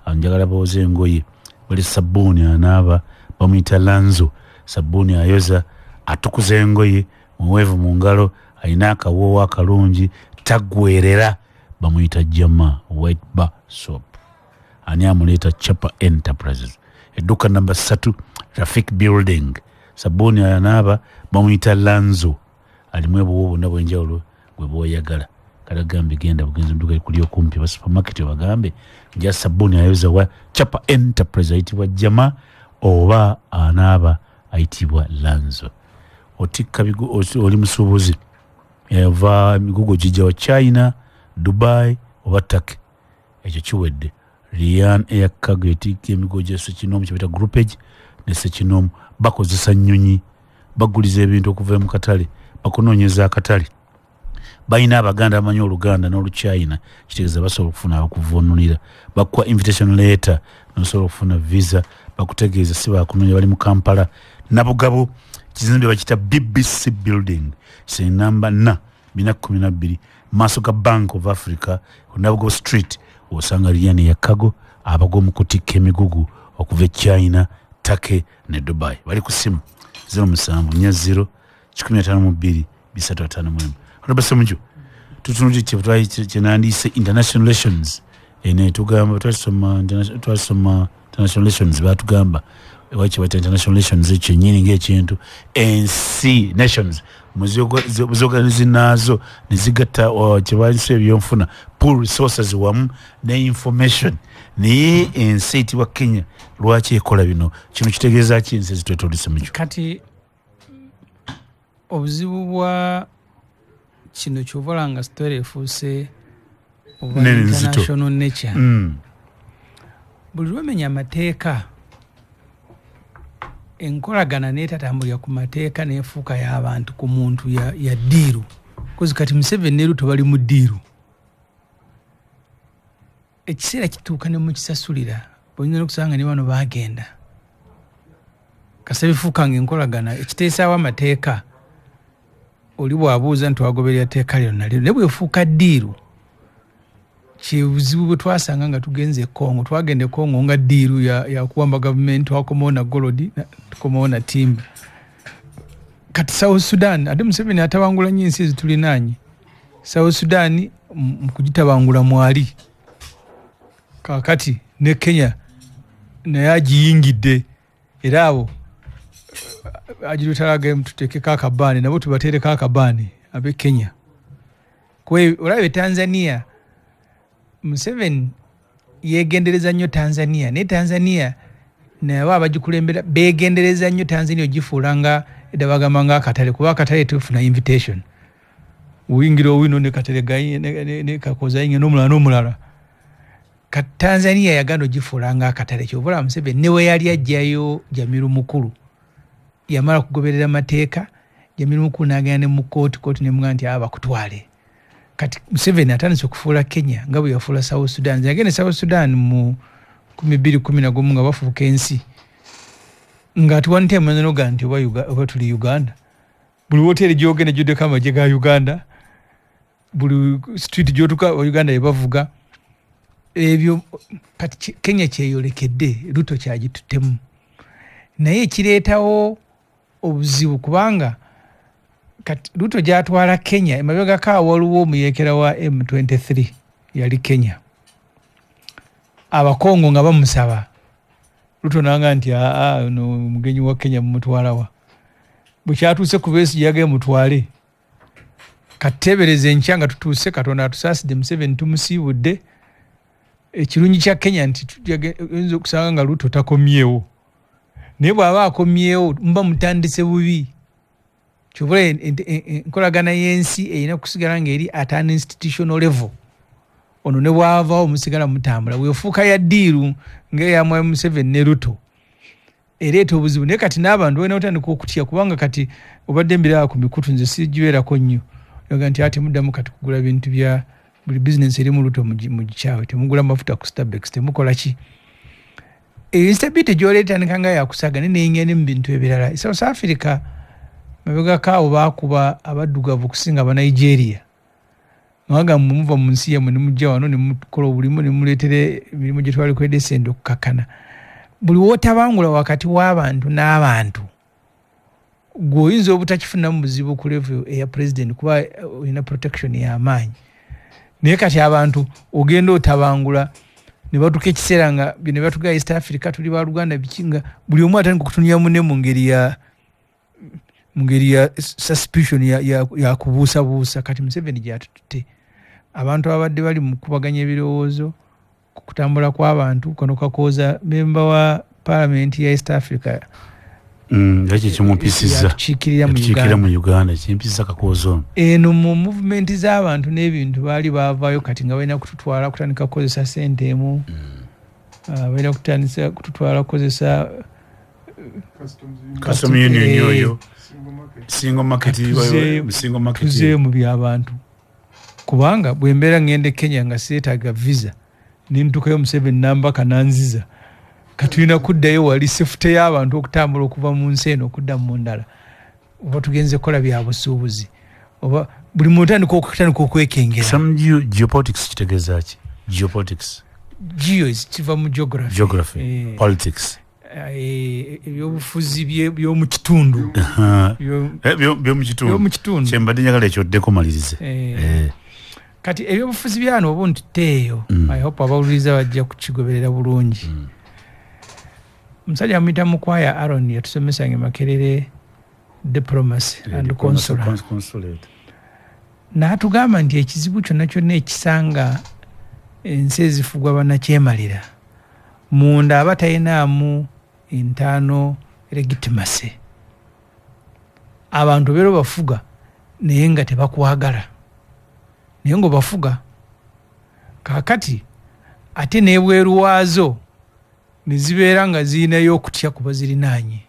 anjagala booze engoye bali sabbuuni anaaba bamuyita Lanzo, sabbuuni ayoza atukuza engoye muweevu mu ngalo, alina akawoowo akalungi taggwerera, bamuyita Jama White Bar Soap. Ani amuleeta Chapa Enterprises, edduka namba 3 Rafik Building, sabbuuni anaaba bamuyita Lanzo, alimu ebuwo bwonna bw'enjawulo gwe bw'oyagala. Kalagambe genda bugenzi mduka kuli okumpi ba supermarket bagambe nja sabuni ayoza wa Chapa Enterprise ayitibwa Jama oba anaaba ayitibwa Lanzo. Otika bigo oli musubuzi eva migugo jija wa China, Dubai oba Turkey. Ekyo kiwedde Ryan Air Cargo etike emigo jesu kinomu kibita groupage ne sekinomu bakozesa nnyonyi baguliza ebintu okuva mu katale bakunoonyeza akatale. Bayina abaganda amanyi Oluganda n'Oluchina kitegeeza basobola okufuna abakuvvuunulira, bakuwa invitation letter n'osobola okufuna visa, bakutegeeza si bakunoonya bali mu Kampala Nabugabo kizimbe bakita BBC Building, say number 4 412 maaso ga Bank of Africa Nabgo Street osanga liyani ya kago abago mu kutikka emigugu okuva China, Turkey ne Dubai. Bali ku simu 07 0 15 Honorable tutunuje chenandise international relations ene tugamba twasoma international relations batugamba wachi wata international relations ekyenyini ng'ekintu NC nations muzoganize nazo nizigata kibalise ebyonfuna pool resources wamu ne information ni NC tiwa Kenya lwaki ekola bino kino kitegeeza ki ensi zitwetolise mujo kati obuzibu bwa kino kyovolanga story efuuse international nature buli lwemenya amateeka enkolagana neetatambulira ku mateeka neefuuka y'abantu ku muntu ya ddiiru kozi kati Museveni ne Ruto bali mu ddiiru ekiseera kituuka ne mukisasulira bonyina okusanga ne bano baagenda kasabifuukanga enkolagana ekiteesaawo amateeka oli bw'abuuza nti wagoberera tteeka lyonna lino ne bwefuuka ddiiru kibuzibu bwe twasanga nga tugenze Kongo twagende Kongo nga ddiiru yakuwamba gavumenti wakomawo na golodi tukomawo na timba kati South Sudan ate Museveni atabangula nnyo ensi ezitulinaanye South Sudan mukugitabangula mwali kakati ne Kenya naye agiyingidde era abo ajirutalaga mtutekeka akabaani nabo tubatereka akabaani abe Kenya kwe olabe Tanzania Museveni yegendereza nnyo Tanzania ne Tanzania naye abagikulembera begendereza nnyo Tanzania ogifuulanga edabagambanga akatale kuba akatale tufuna invitation uyingira owino ne katale gayi ne kakoza yinga n'omulala Tanzania yaganda ogifuulanga akatale kyobola Museveni newe yali ajjayo Jamiru Mukulu yamala kugoberera mateeka Jamiru Mukulu n'agenda mu kooti ne mugamba nti abakutwale kati Museveni atandise okufuula Kenya nga bwe yafuula South Sudan yagenda South Sudan mu 2011 nga bafuuka ensi nga tuwanite mwanzo ga nti oba tuli Uganda buli hoteli gyogenda gyodeka amaje ga Uganda buli street gyotuka Uganda yebavuga ebyo kati Kenya kyeyolekedde Ruto kyagituttemu naye kireetawo obuzibu kubanga kati Ruto gyatwala Kenya emabega ka waliwo omuyekera wa M23 yali Kenya abakongo nga bamusaba Ruto nanga nti no mugenyi wa Kenya mumutwala wa bukyatuuse ku besi yage mutwale katebereze nkyanga tutuuse Katonda atusaasidde Museveni tumusiibudde ekirungi kya Kenya nti tuyinza okusanga nga Ruto takomyewo naye bw'aba akomyewo mba mutandise bubi kyobula enkolagana y'ensi erina kusigala ng'eri at an institutional level ono ne bw'avaawo musigala mutambula bwefuuka ya ddiiru ng'eyamwa Museveni ne Ruto ereeta obuzibu naye kati n'abantu balina otandika okutya kubanga kati obadde mbiraba ku mikutu nze sigibeerako nnyo yoga nti ate muddamu kati kugula bintu bya buli bizinesi eri mu Ruto mugikyawe temugula mafuta ku Starbucks temukola ki instability gy'oleetandika nga yakusaga neneyingene mu bintu ebirala South Africa mabega kaawo baakuba abaddugavu okusinga Abanigeria mwaga mumuva mu nsi yammwe ne mujja wano ne mukola obulimu ne muleetera emirimu gye twali kwedesenda okukakana buli wootabangula wakati w'abantu n'abantu gw'oyinza obutakifunamu buzibu ku level eya president kuba olina protection y'amaanyi naye kati abantu ogenda otabangula ne batuka ekiseera nga bino batuga East Africa tuli ba Luganda bikinga buli omu atandika okutunira munne mu ngeri ya suspicion ya kubuusabuusa kati Museveni gyatutte abantu abadde bali mu kubaganya ebirowoozo ku kutambula kw'abantu kono kakooza memba wa Parliament ya East Africa yaki kimupisiza tukiikirira mu Uganda kimpisiza kakoozo eno mu movement z'abantu n'ebintu baali baavaayo kati nga balina kututwala kutandika kukozesa sente emu balina kutandisa kututwala kukozesa custom union yoyo single market tuze mu by'abantu kubanga bwembeera ngende Kenya nga seetaaga visa nintukayo Museveni namba kananziza katulina kuddayo wali sefute y'abantu okutambula okuva mu nsi eno okudda mu ndala oba tugenze kola bya busuubuzi oba buli muntu atandika okwekengera. Some geopolitics kitegeeza ki? Geopolitics. Geos kiva mu geography. Politics. Ebyobufuzi by'omu kitundu. By'omu kitundu. Kyembadde njagala ekyo oddeko malirize. Kati ebyobufuzi byano obuntu teeyo. I hope abawuliriza bajja kukigoberera bulungi. Musajja amuyita Mukwaya Aaron yatusomesa nge Makerere diplomacy and consulate. N'atugamba nti ekizibu kyonna ekisanga ensi ezifugwa bannakyemalira munda aba talinamu internal legitimacy. Abantu beero bafuga naye nga tebakwagala, naye ng'obafuga kaakati ate n'ebweru waazo ne zibeera nga zirinayo okutya kuba zirinaanye.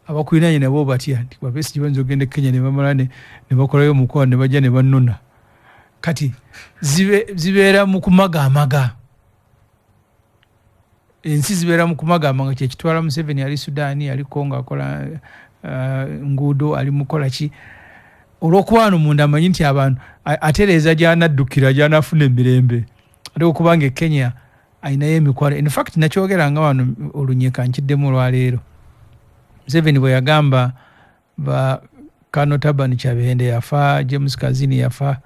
Abakulinaanye nabo batya nti Besigye bayinza okugenda e Kenya ne bamala ne bakolayo omukwano ne bajja ne bannona. Kati zibeera mu kumagaamaga. Ensi zibeera mu kumagaamaga, kyekitwala Museveni ali Sudaani, ali Congo akola nguudo, ali mukola ki. Olw'okuba wano munda amanyi nti abantu atereeza gy'anaddukira gy'anaafuna emirembe. Ate okubanga e Kenya ayinayo emikwano. In fact nakyogeranga wano olunyeka nkiddemu olwaleero. Museveni bwe yagamba ba Kano Taban Kyabende yafa, James Kazini yafa,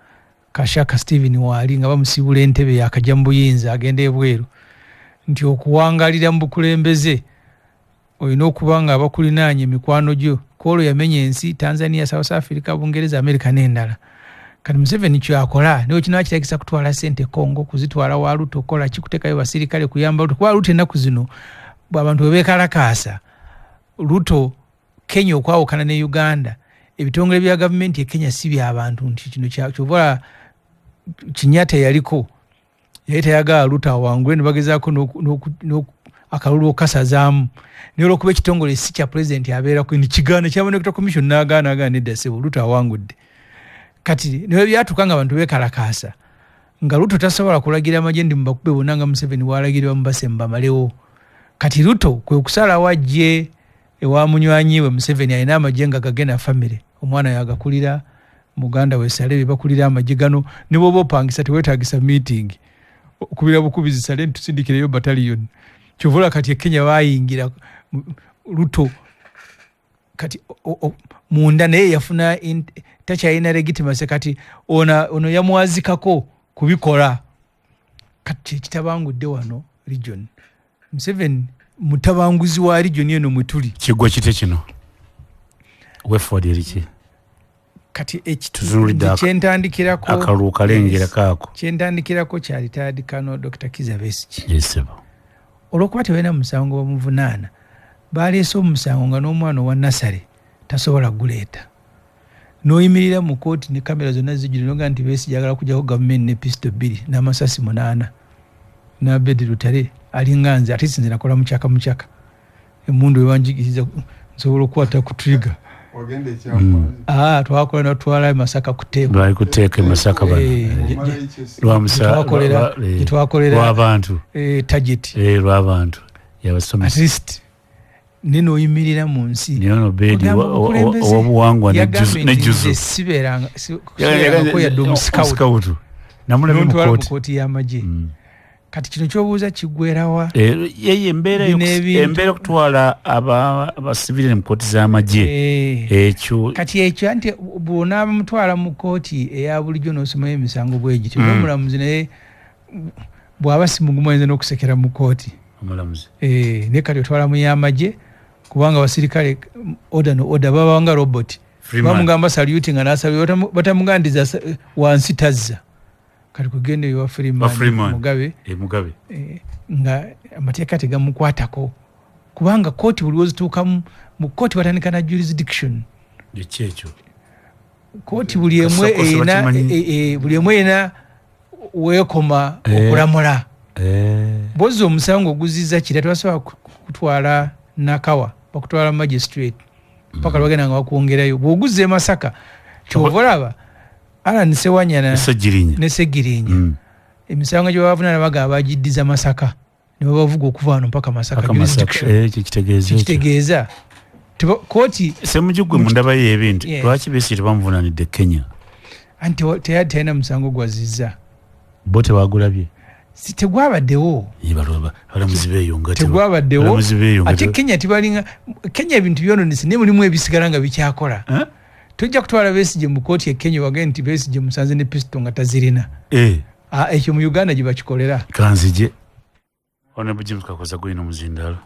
Kashaka Steven Waali nga bamusibula entebe yakajja mu buyinza agenda ebweru, nti okuwangalira mu bukulembeze olina okuba nga abakulinaanye emikwano gyo. Kwolwo yamenya ensi Tanzania, South Africa, Bungereza, America n'endala. Kati Museveni kyakola niwe kino akitegesa kutwala ssente Congo, kuzitwala wa Ruto, kola kikutekayo basirikale kuyamba Ruto. Kuba Ruto ennaku zino abantu bwe beekalakaasa Ruto Kenya okwawukana ne Uganda, ebitongole bya gavumenti e Kenya si by'abantu, nti kino kyova Kinyatta yaliko yali tayagala Ruto awangule ne bagezaako akalulu okasazaamu. Naye olw'okuba ekitongole si kya pulezidenti abeerako ni kigaana kyabonekera commission n'agaana nedda ssebo Ruto awangudde. Kati ne byatuuka nga abantu beekalakaasa nga Ruto tasobola kulagira amagye ndi mubakube bonna nga Museveni bw'alagirwa mubase mbamalewo. Kati Ruto kwe kusalawo ajje ewa munywanyi we Museveni alina amagye nga gagenda famire, omwana yagakulira Muganda we Sale bakulira amagye gano, ne bw'oba opangisa teweetaagisa meeting okubira bukubizi Sale tusindikireyo battalion. Kyovula kati e Kenya bayingira Ruto kati munda naye yafuna takyalina legitimacy. Kati ono yamwazikako kubikola. Kati kitabangudde wano region. Museveni mutabanguzi wa region eno mwetuli. Kigwa kite kino weford eriki kati kyentandikirako akalu kalengera kaako kyentandikirako kyali tandikano Dr. Kizza Besigye. Yes. Olw'okuba tebalina musango bamuvunaana baleese omusango nga n'omwana owa Nasale tasobola guleeta. N'oyimirira mu kooti ne kamera zonna zijjule noga nti Besigye agala kujjako gavumenti ne pisto 2 n'amasasi 8 n'Abedi Lutale alinga nze ate sinze nakola mukyaka emundu wewanjigiriza nsobola okukwata ku trigger. Twakola natwala Masaka kuteeka. Lwali kuteeka Masaka bano. Twakolera lw'abantu. Target. Lw'abantu. Yabasomesa. At least nino oyimirira mu nsi. Nino Bedi obuwangwa nejjuzo. Siberanga ko yadde omuscout. Namulabe mu kooti y'amagye. Kati kino kyobuuza kiggwerawa? Yeye embeera okutwala abasivile mu kooti z'amagye. Ekyo kati ekyo anti bw'onaaba mutwala mu kooti eya bulijjo n'osomayo emisango bwegityo n'omulamuzi naye bw'aba si mugumu ayinza n'okusekera mu kooti. Omulamuzi naye kati otwala mu y'amagye kubanga abasirikale oda no oda baba nga robot. Bamugamba saluti nga n'asalute batamugandiza wansi tazza. Kati kugende yo Freeman Mugabe nga amateeka tegamukwatako kubanga kooti buli wozituuka mu kooti batandika na jurisdiction. Ekyo kooti buli emu ena weekoma okulamula. Bozzi omusango oguziza kira tebasobola kutwala Nakawa bakutwala magistrate mpaka lwagenda nga bakwongerayo. Bw'oguzza e Masaka kyova olaba Alan Sewanyana ne Segirinya emisango gye bavunaana baga bagiddiza Masaka ne bavuga okuva wano mpaka Masaka. Kitegeeza kooti semujugwe mundaba y'ebintu lwaki Besigye tebamuvunaanidde Kenya anti teyalina musango gwazizza bo tebagulabye tegwabaddewo abalamuzi beeyunga tegwabaddewo ate Kenya tebalinga Kenya ebintu byononese ne mulimu ebisigala nga bikyakola tujja kutwala Besigye mu kooti e Kenya wagenda nti Besigye musanze ne pisito nga tazirina ekyo mu Uganda gye bakikolera kanzije Honorable James Kakoza gwino muzindaalo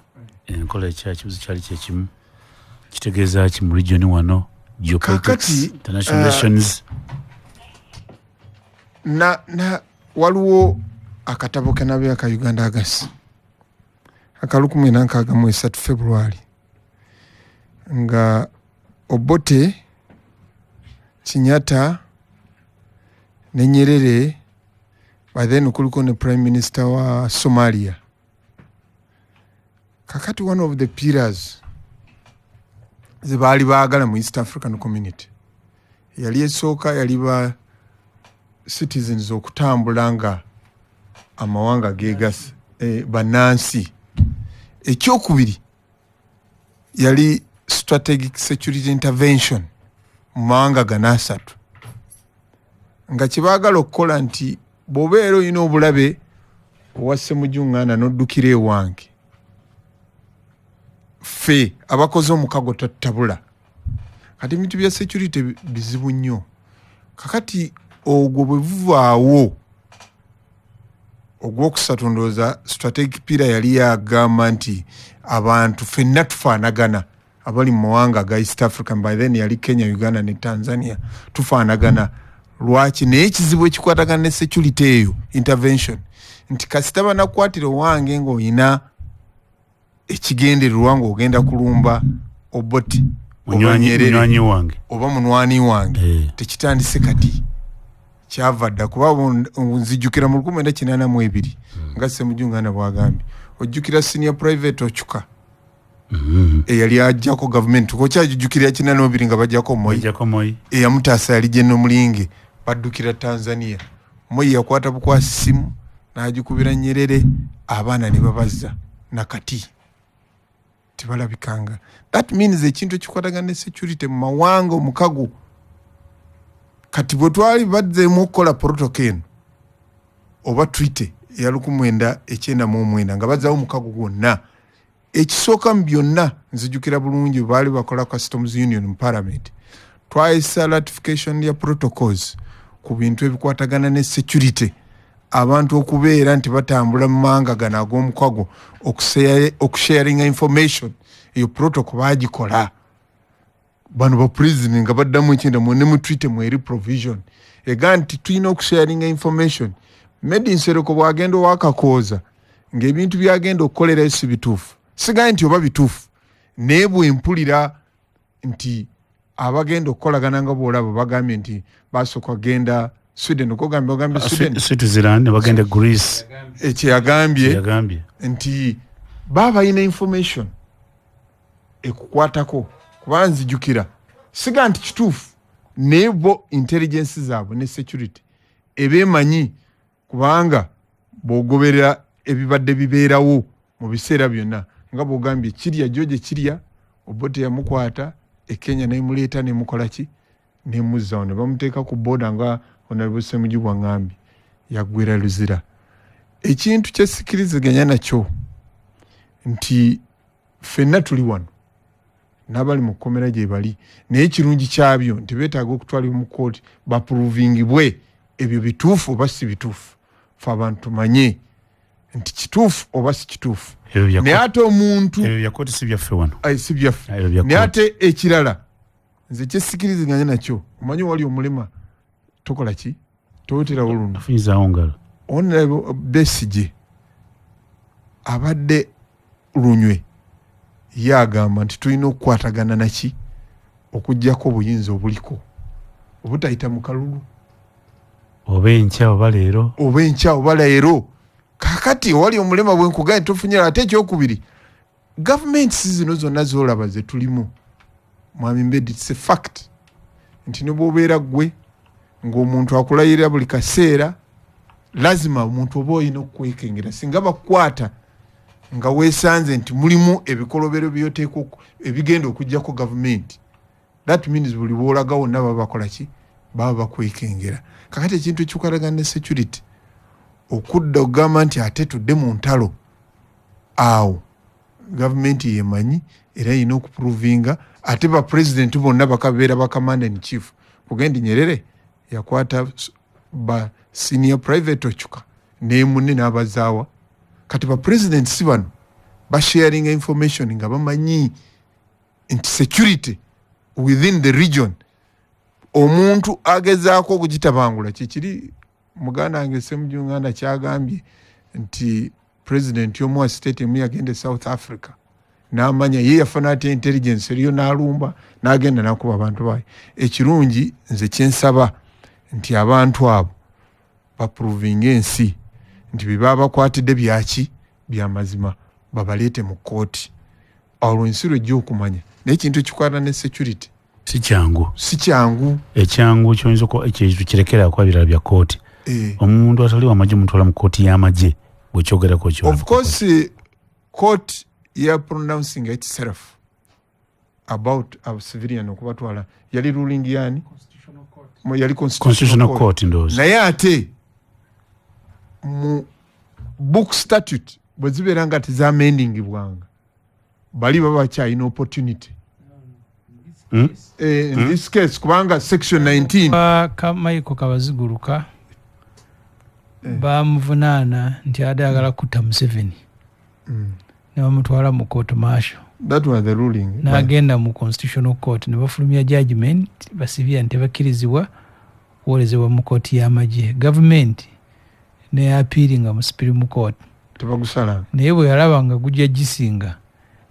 enkola ekyakibuzo kyali kyekimu kitegeeza ki mu region wano geopolitics international relations na waliwo akatabo kanabya ka Uganda agasi akalukumwe nankaga mu 3 February nga Obote Kenyatta ne Nyerere by then kuliko ne Prime Minister wa Somalia kakati one of the pillars zibali baagala mu East African Community yali esooka yali ba citizens okutambula nga amawanga gegasa banansi ekyokubiri yali strategic security intervention mu mawanga ganasatu nga kibaagala okukola nti bw'obeera olina obulabe owasse mujungana n'oddukira ewange fe abakoze omukago tattabula kati ebintu bya security bizibu nnyo kakati ogwo bwe buvaawo ogwokusatu ndowooza strategic pillar yali yagamba nti abantu ffenna tufaanagana abali mu mawanga ga East Africa by then yali Kenya Uganda ne Tanzania tufaanagana lwaki naye ekizibu ekikwatagana ne security eyo intervention nti kasita banakwatira owange ng'olina ekigendererwa ng'ogenda kulumba Obote munywanyi wange oba munwani wange tekitandise kati kyava dda kuba nzijjukira mu 1982 nga Ssemujjungana bwagambye ojjukira senior private Ochuka eyali ajjako government kokyajjukira kinanobiri nga bajjako Moi eyamutaasa yali General Mulinge baddukira Tanzania Moi yakwata bukwasi simu n'agikubira Nyerere abaana ne babazza nakati tibalabikanga that means ekintu ekikwatagana ne security mu mawanga omukago kati bwe twali baddeemu okukola protocol eno oba tweete eya 1999 nga bazzaawo omukago gwonna ekisooka mu byonna nzijukira bulungi baali bakola customs union mu parliament twayisa ratification ya protocols ku bintu ebikwatagana ne security abantu okubeera nti batambula mu manga gano ag'omukago okusharinga information eyo protocol bagikola bano ba president nga baddamu ekinda mu ne mu tweet mu eri provision ega nti tulina okusharinga information made in Sereko bwagenda wakakooza ng'ebintu byagenda okukolera esi bituufu sigaye nti oba bituufu naye bwe mpulira nti abagenda okukolagana nga bwolaba bagambye nti basooka genda Sweden okugambye Switzerland bagenda Greece ekyeyagambye nti baba ina information ekukwatako kuba nzijukira siga nti kituufu naye bo intelligence zaabwe ne security ebeemanyi kubanga bw'ogoberera ebibadde bibeerawo mu biseera byonna nga bw'ogambye kirya George kirya Obote yamukwata Kenya nemuleeta nemukola ki nemuzzawo ne bamuteeka ku boda nga Honorable Ssemujjubwa ngambye yaggwera luzira ekintu kyesikiriziganya nakyo nti ffenna tuli wano n'abali mu kkomera gye bali naye ekirungi kyabyo nti beetaaga okutwalibwa mu kooti bapuruvingibwe ebyo bituufu oba si bituufu fe abantu tumanye nti kituufu oba si kituufu naye ate omuntu si byaffe wano si byaffe naye ate ekirala nze kyesikiriziganya nakyo omanyi wali omulema tokola ki toweterawo luno afunyizawo ngalo Honorable Besigye abadde lunywe yagamba nti tulina okukwatagana naki okuggyako obuyinza obuliko obutayita mu kalulu oba enkya oba leero kakati wali omulema bwenkugaye tofunyira ate ekyokubiri gavumenti zino zonna zolaba ze tulimu mwami Mbedi it's a fact nti ne bw'obeera gwe ng'omuntu akulayirira buli kaseera lazima omuntu oba olina okukwekengera singa bakwata nga weesanze nti mulimu ebikolobero byoteeka ebigenda okujja ku government. That means buli bwolaga wonna baba bakola ki baba bakwekengera. Kakati ekintu ekikwatagana ne security okudda okugamba nti ate tudde mu ntalo awo government yemanyi era yina okuprovinga ate ba president bonna bakabeera ba commander in chief. Kugendi Nyerere yakwata ba senior private ochuka ne munne n'abazaawa kati ba president si bano ba sharing information nga bamanyi nti security within the region omuntu agezaako okugitabangula kikiri muganda wange Ssemujunganda kyagambye nti president y'omu state emu yagenda South Africa n'amanya ye yafuna ate intelligence eriyo n'alumba n'agenda n'akuba abantu baye. Ekirungi nze kyensaba nti abantu abo baproving ensi nti biba bakwatidde byaki byamazima babaleete mu kooti olwo ensi lwejja okumanya n'ekintu kikwata ne security si kyangu ekyangu kyonyiza ekintu kirekera kwa birala bya kooti omuntu atali w'amagye mutwala mu kooti y'amagye bwekyogerako kyo. Of course court ya pronouncing itself about a civilian okubatwala yali ruling yani yali constitutional court ndozi naye ate mu book statute bwe zibeera nga tezamendingibwanga bali baba kyalina opportunity in this case kubanga section 19 Michael Kabaziguruka bamuvunaana nti adagala kutta Museveni ne bamutwala mu court martial. That was the ruling. N'agenda mu constitutional court ne bafulumya judgment basibya nti bakirizibwa kuwolezebwa mu court y'amagye. Government ne appealinga mu Supreme Court tebagusala naye bwe yalaba nga gujja gisinga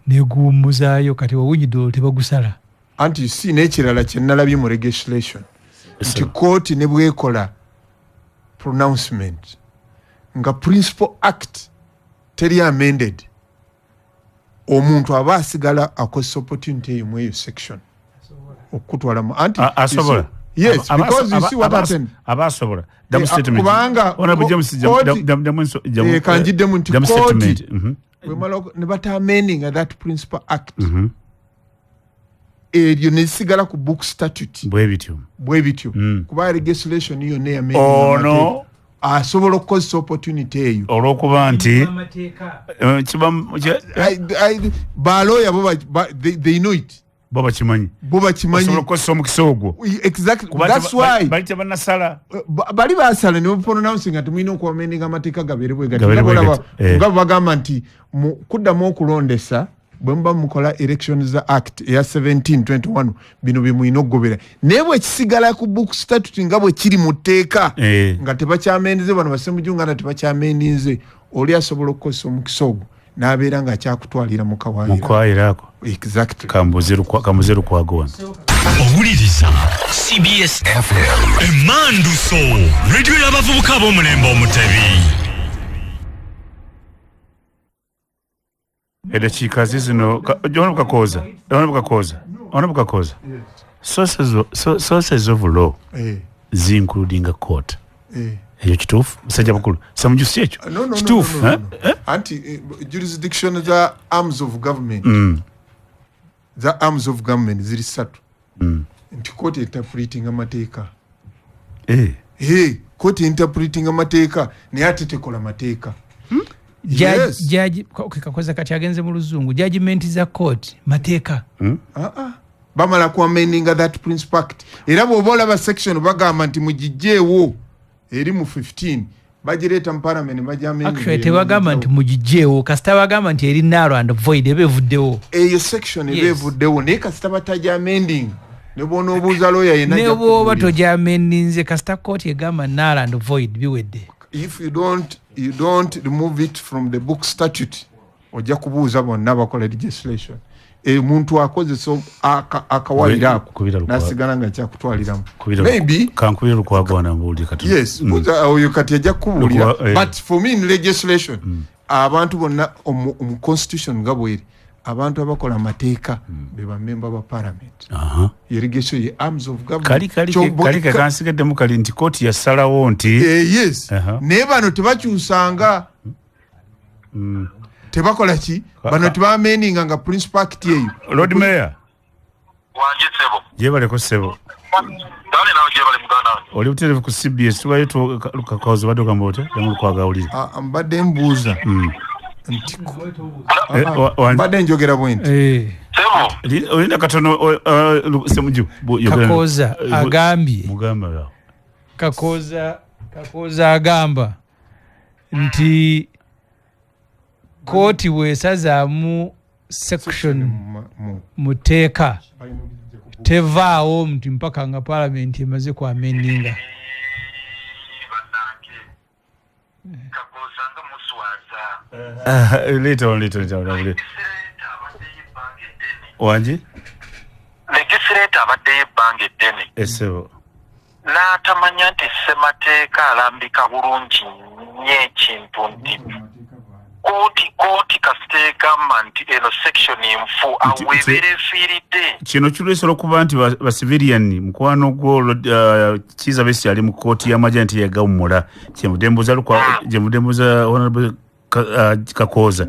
neguwummuzaayo kati wawunyidde tebagusala. Anti si n'ekirala kye nnalabye mu legislation nti court ne bwekola pronouncement nga principal act teri amended omuntu aba asigala akozesa opportunity eyo mu eyo section okutwala mu anti asobola. Yes, because you see what happened. Abasobola. Double statement. Kubanga honorable James kanjiddemu nti court ne bata amending that principal act eryo ne sigala ku book statute bwe bityo kuba legislation iyo ne amending asobola okukozesa opportunity eyo olw'okuba nti balooya they know it bo bakimanyi osobola okukozesa omukisa ogwo. Exactly, that's why bali tebanasala bali basala ne pronouncing ati mulina okuamendinga amateeka gabeere bwe gati nga bagamba nti kuddamu okulondesa bwe muba mukola elections act eya 1721 bino bye mulina okugobera naye bwe kisigala ku book statute nga bwe kiri mu tteeka nga tebakyamendinze bano Bassemujunganda tebakyamendinze oli asobola okukozesa omukisa ogwo n'abeera nga akyakutwalira mu kawaayirako. Exactly. Kambuze lukwago wano owuliriza CBS FM Emanduso radio y'abavubuka b'omulembe Omutebi. Edakiika zino Honorable Kakoza sources of law including a court eyo kituufu musajja bakulu samujusi ekyo kituufu anti jurisdiction za arms of government the arms of government ziri ssatu nti court interpreting amateeka court interpreting amateeka naye ate tekola mateeka. Judge Kakoza kati agenze mu luzungu judgment za court mateeka bamala ku amendinga that principal act era bw'oba olaba section bagamba nti mugijjeewo eri mu 15 bajireeta mu parliament bajamendinga actually tebagamba nti mugijjeewo kasita bagamba nti eri narrow and void ebevuddewo eyo section ebevuddewo naye kasita batajamendinga ne bona obuuza lawyer yenna ne bw'oba tojamendinze kasita court egamba narrow and void biwedde. If you don't remove it from the book statute ojja kubuuza bonna bakola legislation muntu akozesa akawalira ako nasigala nga kyakutwaliramu maybe kankubira lukwagwana mbuli kati yes oyo kati ajja kubuulira but for me in legislation abantu bonna mu constitution nga bweri abantu abakola amateeka be bamemba ba parliament irrigation ye arms of government kali kansigaddemu kali nti kooti yasalawo nti yes naye bano tebakyusanga tebakola ki bano tebameninga nga principal act eyo Lord Mayor wanje sebo jebaleko sebo dale nawe jebale muganda oli buterevu ku CBS tubaye kakauzo badoka mbote yamu kwagawulira mbadde mbuuza nti mbadde njogera bwenti sebo olina katono semuju Kakoza agambye mugamba yao Kakoza agamba nti kooti bwesazaamu section muteeka tevaawo nti mpaka nga parliament emaze kwameninga kakozanga muswaza leta wanji legislator abadde yebbanga eddene esebo n'atamanya nti ssemateeka alambika bulungi nnyo ekintu nti kooti kasiteegamba nti eno section nfu aweebera efiiridde kino kireesera okuba nti basiviliani mukwano gwo kiza besi ali mu kooti y'amagye nti yagawumula kyemudembuza honorable Kakoza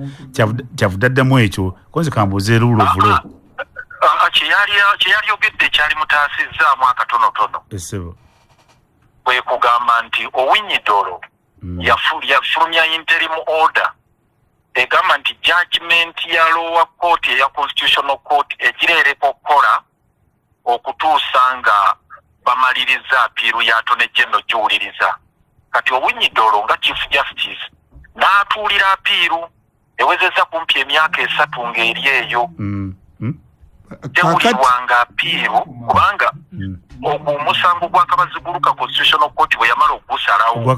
kyavudde addamu ekyo konze kambuuza eruulo vulo kyeyali kyali mutaasizzaamu akatonotono esebo bwe kugamba nti Owinyi-Dollo yafulumya interim order egamba nti judgment ya lower court eya constitutional court egireereka okukola okutuusa nga bamaliriza apiiru ya Attorney General giwuliriza kati Owinyi-Dollo nga chief justice n'atuulira apiiru ewezezza kumpi emyaka 3 ng'eri eyo tewulirwanga apiiru kubanga omusango gwa Kabaziguluka constitutional court bwe yamala ogusalawo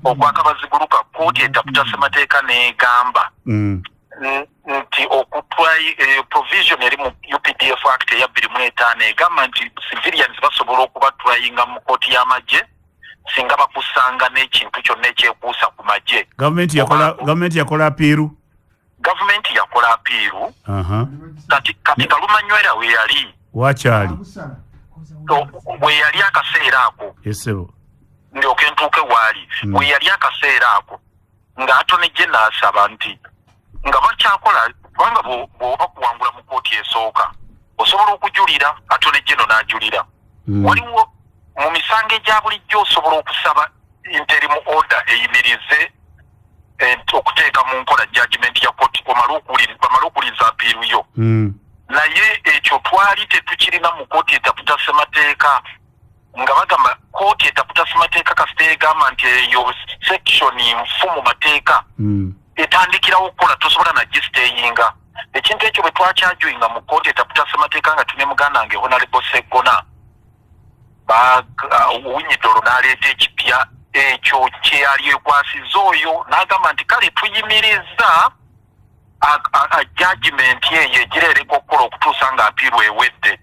ogwa Kabaziguluka kooti etaputa ssemateeka n'egamba nti okutwayi provision eri mu UPDF Act eya 2005 egamba nti civilians basobola okubatwayinga mu kooti y'amagye singa bakusanga n'ekintu kyonna ekyekuusa ku magye. Gavumenti yakola apiiru kati Kalumanywera we yali wakyali we yali akaseera ako yesebo ndyoke ntuuke waali we yali akaseera ako nga Attorney General asaba nti nga bakyakola kubanga bw'oba kuwangula mu kooti esooka osobola okujulira Attorney General n'ajulira waliwo mu misango egya bulijjo osobola okusaba interim order eyimirize okuteeka mu nkola judgment ya kooti bamala okuwuliriza apiiru yo naye ekyo twali tetukirina mu kooti etaputa ssemateeka nga bagamba kooti etaputa ssemateeka kasita egamba nti eyo section nfu mu mateeka etandikirawo okukola tosobola nagisteyinga ekintu ekyo bwe twakyajuinga mu kooti etaputa ssemateeka nga tune muganda wange Honorable Seggona Owinyi-Dollo n'aleeta ekipya ekyo kyeyali ekwasiza oyo n'agamba nti kale tuyimiriza judgment eyo egireereka okukola okutuusa nga apiiru ewedde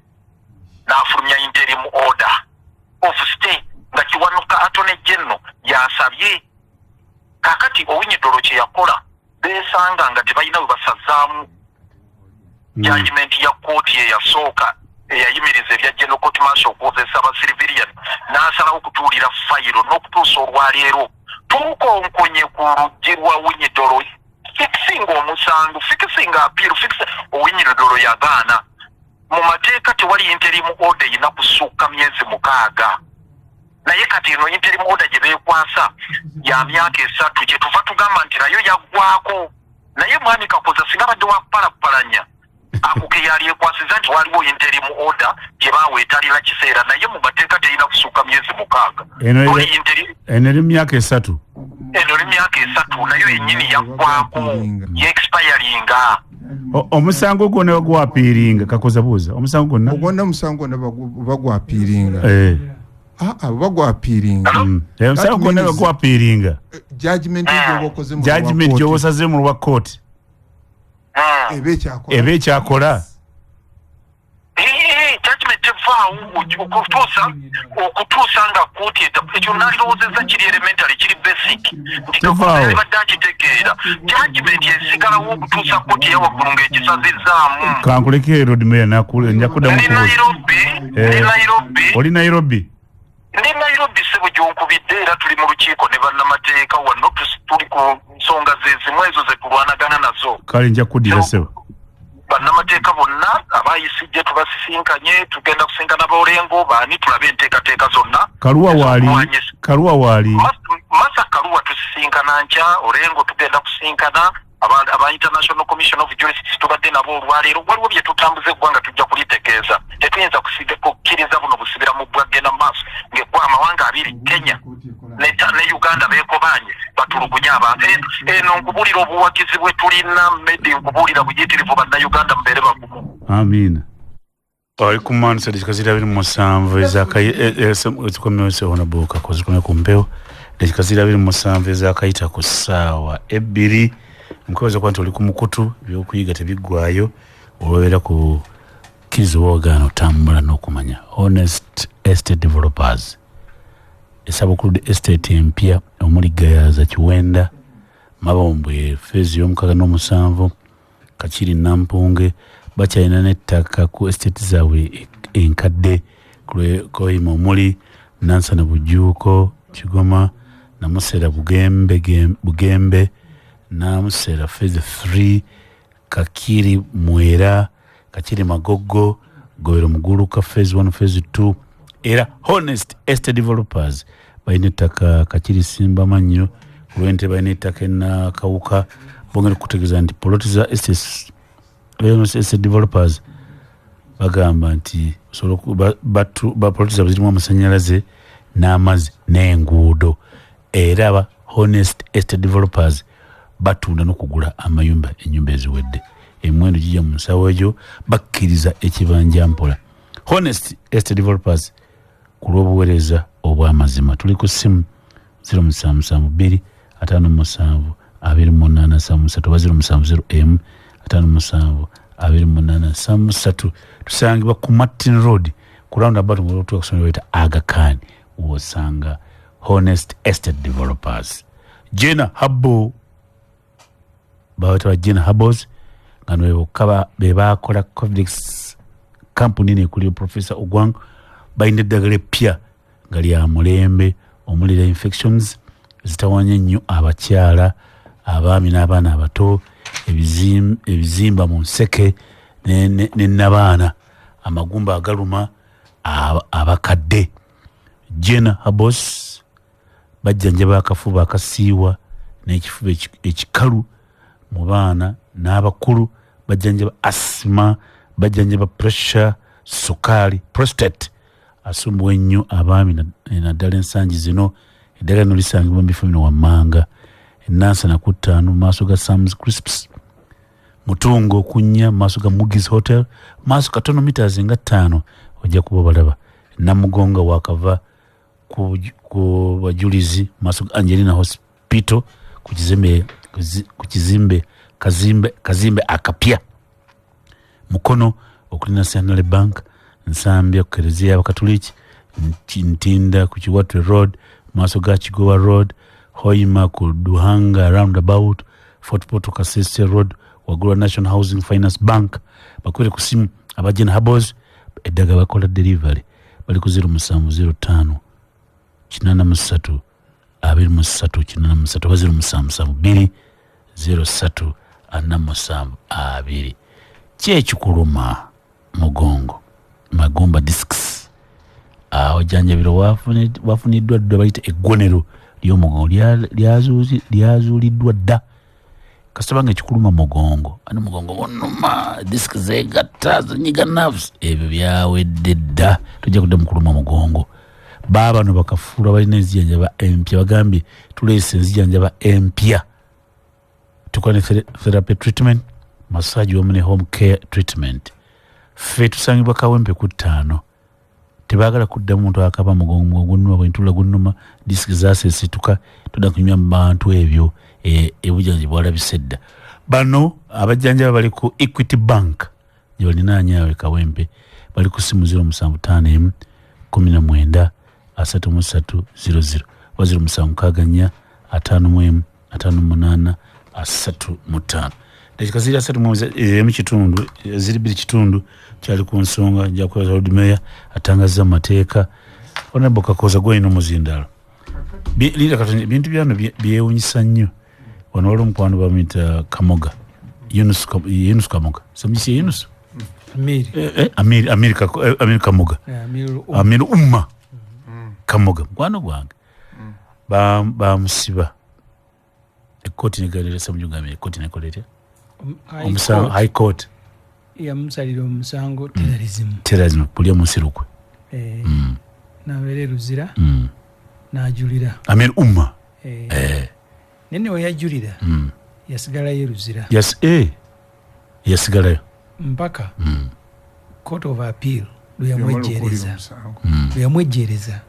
n'afulumya interim order of stay nga kiwanuka Attorney General yasabye kakati Owinyi-Dollo kye yakola beesanga nga tebalina we basazaamu judgment ya kooti eyasooka eyayimiriza ebya General Court Martial okukozesa abasivilian n'asalawo okutuulira fayiro n'okutuusa olwaleero tukonkonye ku luggi lwa Owinyi-Dollo fikisinga omusango fikisinga apiiru Owinyi-Dollo yagaana mu mateeka tewali interim order yina kusukka myezi 6 naye kati eno interim order gye beekwasa ya myaka 3 gye tuva tugamba nti nayo yaggwako naye mwami Kakoza singa badde wakupalakupalanya ako ke yali ekwasiza nti waliwo interim order gye baaweetalira kiseera naye mu mateeka terina kusukka myezi 6 eno eri myaka 3 nayo yennyini yaggwako yeexpiringa omusango gwonna bagwapiiringa Kakoza buuza omusango gwonna bagwapiiringa bagwapiiringa omusango gwonna bagwapiiringa judgment gy'obasaze mu lwa kooti eba ekyakola judgment evaawo okutuusa nga kooti ekyo nalirowoozezza kiri elementary kiri basic ntikabadde akitegeera judgment esigalawo okutuusa kooti eyawaggulu ng'egisazizaamu kankuleke Lord Mayor njakuddamu oli Nairobi ndi Nairobi sebo gyonkubidde era tuli mu lukiiko ne bannamateeka wano tuli ku nsonga zezimwezo zetulwanagana nazo kale nja kuddira sebo bannamateeka bonna abayisijje tubasisinkanye tugenda kusinkana b'olengo baani tulabe enteekateeka zonna kaluwa waali masa kaluwa tusisinkana nkya olengo tugenda kusinkana aba International Commission of Jurists tubadde nabo olwaleero waliwo bye tutambuza eggwanga tujja kulitegeeza tetuyinza kukkiriza buno busibira mu bwagenda mu maaso ng'eggwa amawanga abiri Kenya ne Uganda beekobanye batulugunya abantu eno nkubulira obuwagizi bwe tulina medi nkubulira buyitirivu bannayuganda mubeere bagumu amiina Alaikum dakika 27 ezikomyose honorable Kakozi kumye ku mpewo dakika 27 ezakayita ku ssaawa 2 mkweza kwanti oli ku mukutu by'okuyiga tebiggwayo olwera ku kirizo wogano tambula n'okumanya Honest Estate Developers esabukulu estate empya omuli Gayaza Kiwenda Mabombwe Fezi y'omukaaga n'omusanvu Kachiri Nampunge bakyalina n'ettaka ku estate zaabwe enkadde Koyima omuli Nansana Bujuuko Kigoma Namusera Bugembe Namusera Phase 3 Kakiri Mwera Kachiri Magogo Gowero Muguluka Phase 1 Phase 2 era Honest Estate Developers bayina ettaka Kachiri Simba Mannyo Lwente bayina ettaka na Kawuka bongera kutegeeza nti Polotiza Estate Developers bagamba nti Polotiza zirimu amasanyalaze n'amazzi n'enguudo era ba Honest Estate Developers batunda n'okugula amayumba ennyumba eziwedde emiwendo gijja mu nsawo egyo bakkiriza ekibanja mpola Honest Estate Developers ku lw'obuweereza obw'amazima tuli ku ssimu 0772 57 28 57 tusangibwa ku Martin Road ku roundabout mu lwatu okusomera weta Aga Khan wosanga Honest Estate Developers Jena Habbo baweta Jena Habbos ngano kaba bebakola Covidex company ne kuli Professor Ogwang bayinde dagale pya ngali ya mulembe omulira infections zitawanya nnyo abakyala abaami n'abaana abato ebizimba mu nseke n'abaana amagumba agaluma abakadde Jena Habbos bajjanjaba akafuba akasiiwa n'ekifuba ekikalu mu baana n'abakulu bajjanjaba asthma bajjanjaba pressure sukali prostate asumbuwa ennyo abaami naddala ensangi zino eddagala lino lisangibwa mu bifo bino wammanga Nansana ku 5 maaso ga Sam's Crisps Mutungo kunya maaso ga Mugis Hotel maaso katono meters nga 5 ojja kuba balaba Namugonga wakava ku bajulizi maaso ga Angelina Hospital ku kazimbe akapya Mukono okuli National Bank Nsambya kukerezia abakatoliki Ntinda ku Kiwatwe Road maaso ga Kigowa Road Hoima ku Duhanga roundabout Fort Portal Kasese Road wagula National Housing Finance Bank bakwere ku simu abajena Habbos eddaga bakola delivery bali ku 0705 83 23 07 2 kyekikuluma mugongo magumba discs ojanjabiro wafuniddwa dda bayita eggonero ly'omugongo lyazuuliddwa dda kasita nga ekikuluma mugongo ani mugongo wonnuma discs zeegatta zinyiga nerves ebyo byawedde dda tujja kudda mukuluma mugongo baabano bakafuula balina enzijanjaba empya bagambye tuleese enzijanjaba empya tukola ne therapy treatment massage wamu ne home care treatment ffe tusangibwa Kawempe ku 5 tebaagala kudda muntu akaba mugongo gunnuma bwentula gunnuma disiki zasesituka tudda kunywa mu bantu ebyo ebujanji bwalabise dda bano abajjanjaba bali ku Equity Bank gye balinaanyawe Kawempe bali ku simu 0755 19 3300 0764 55 58 dakika 3 mu kitundu ziri 2 kitundu kyali ku nsonga nja kwa Lord Mayor atangaza amateeka Honorable Kakoza gwino muzindalo bintu byano byewunyisa nnyo wano wali omukwano bamuyita Kamoga Yunus Kamoga samuyise Yunus Amir Kamoga Amir Umma Kamoga mukwano gwange bamusiba ekkooti negalesa mujugame ekkooti nekolete omusango high court yamusalira omusango terrorism kulya musirukwe nabeera ruzira najulira Amir Umma nene weyajulira yasigalayo ruzira yasigalayo mpaka court of appeal luyamwejereza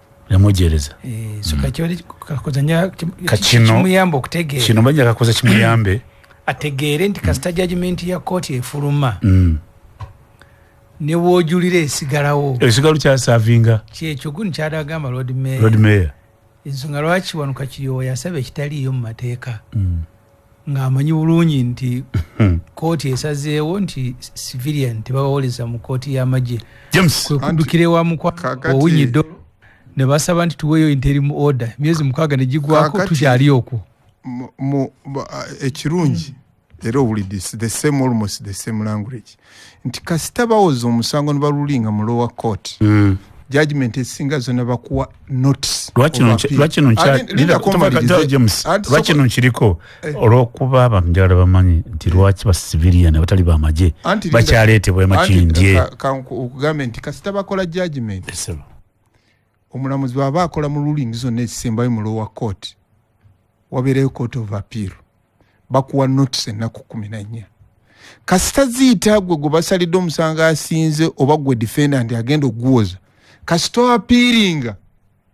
so kakyoli kakozanya kimuyamba okutegeera kino bajja kakoza kimuyambe ategeere nti kasita judgment ya court efuluma ne woojulira esigalawo esigalo kyasavinga kyekyo guni kyalagamba Lord Mayor ensonga lwaki wano Kakiryowa yasaba ekitaliiyo mu mateeka ng'amanyi bulungi nti kooti esazeewo nti civilian tebawoleza mu kooti y'amagye kwe kuddukira ewa owunyiddo ne basaba nti tuweeyo interim order myezi 6 ne gigwako tukyali okwo ekirungi era owulidde almost the same language nti kasita bawoza omusango ne balulinga mu lower court judgment esinga zonna bakuwa notice lwaki nkiriko olw'okuba abanjala bamanyi nti lwaki ba civilian abatali bamagye bakyaleetebwa emakindye okugambe nti kasita bakola judgment omulamuzi bw'aba akola mu ruling zonna ezisembayo mu lower court wabeereyo court of appeal bakuwa notice ennaku 14 kasita ziyita gwe basalidde omusango asinze oba gwe defendant agenda okuguwoza kasita appealinga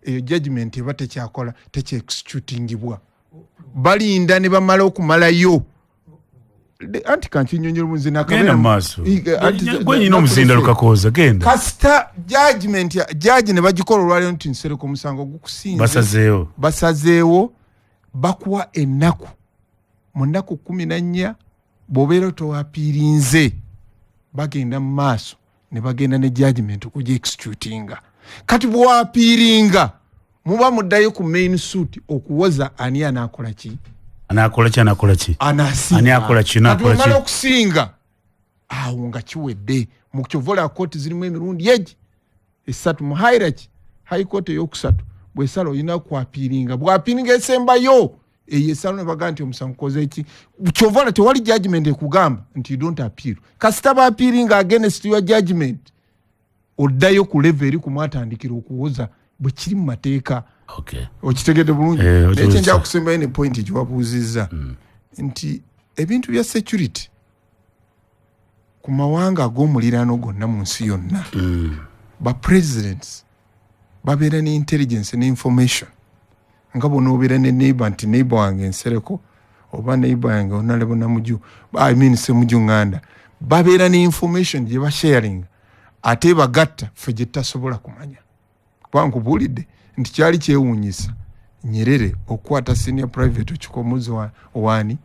eyo judgment eba tekyakola tekyeexecutingibwa balinda ne bamala okumalayo anti kankinyonyera omuzi genda maaso gwenyina omuzinda lukakoza genda kasita judge ne bagikola olwaliro nti nsereko omusango gukusinze basazeewo bakuwa ennaku mu nnaku 14 bw'obeera towapiirinze bagenda mu maaso ne bagenda ne judgment okugya executinga kati bw'apiiringa muba muddayo ku main suit okuwoza ani anaakola ki anasinga okusinga awo nga kiwedde mu kyovola kooti zirimu emirundi egi 3 mu hierarchy high court eyokusatu bwesala olina kwapiiringa bw'apiiringa esembayo eyesalo ne baga nti omusango koze eki kyovola tewali judgment ekugamba nti you don't appeal kasita baapiiringa against your judgment oddayo ku level eri kumwatandikira okuwoza bwe kiri mu mateeka okitegedde bulungi nekyo nja kusembayo ne point gyewabuuzizza nti ebintu bya security ku mawanga ag'omuliraano gonna mu nsi yonna ba presidents babeera ne intelligence ne information nga bonobeera ne neighbor nti neighbor wange nsereko oba neighbor yange onalebo namuju semuju nganda babeera ne information gye basharing ate bagatta ffe gye tasobola kumanya kubanga nti kyali kyewuunyisa Nyerere okukwata senior private okikomuzi wani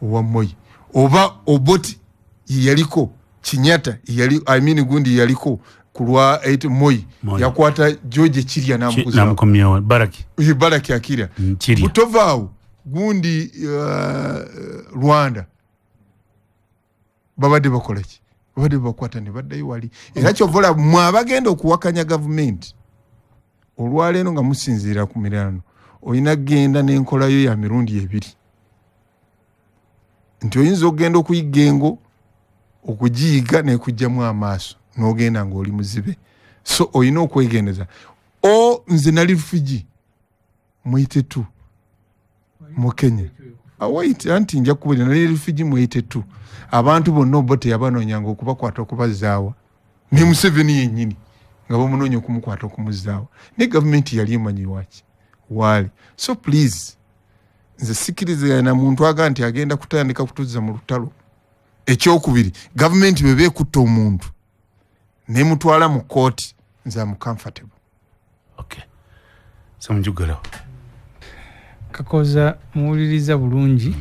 owa Moi oba Oboti yaliko Kinyata yali gundi yaliko kulwa 8 Moi yakwata George Kirya namukomya Baraki akira butovaawo gundi Rwanda babadde bakola ki babadde bakwata ne baddayo wali era kyovola mwabagenda okuwakanya government olwaleero nga musinziira ku mirano oyina genda n'enkolayo ya mirundi 2 nti oyinza okugenda okuyiga engo okugiyiga nekujjamu amaaso n'ogenda ng'oli muzibe so oyina okwegendeza nze nali Rufiji mwite tu mu Kenya wait anti nja kubira nali Rufiji mwite tu abantu bonna Obote yabanoonyanga okubakwata okubazaawa ne Museveni yennyini nga bamunoonya okumukwata okumuzaawa ne government yali emanyi wali so please nze sikiriza na muntu aga nti agenda kutandika kutuza mu lutalo ekyokubiri government bebe ekutta omuntu ne mutwala mu court nze am comfortable samujugalawo Kakoza muwuliriza bulungi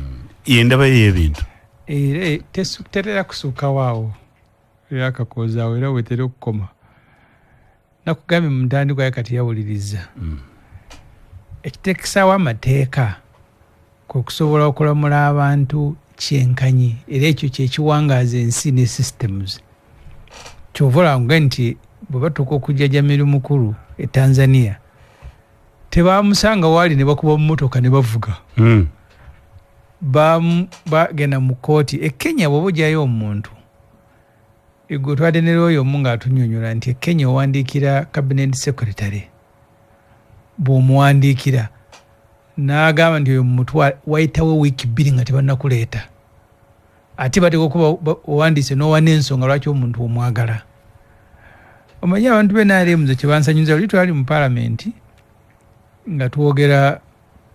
yendaba y'ebintu era terera kusooka waawo era Kakoza awo era wetera okukoma nakugambye mu ntandikwa kati yawuliriza ekiteekisa w'amateeka kusobola okulamula abantu kyenkanyi era ekyo kyekiwangaaza ensi ne systems kyovola nga nti bwe batuuka okujjajamira mukulu e Tanzania tebamusanga waali ne bakuba mu motoka ne bavuga bagenda mu kooti e Kenya bw'oba ojjayo omuntu egwe twadde ne looyo omu ng'atunnyonnyola nti e Kenya owandiikira cabinet secretary bw'omuwandiikira n'agamba nti oyo muntu wayitawo wiiki 2 nga tebannakuleeta ate bateeka okuba owandiise n'owana ensonga lwaki omuntu omwagala. Omanyi abantu b'NRM kye bansanyuza oli twali mu paalamenti nga twogera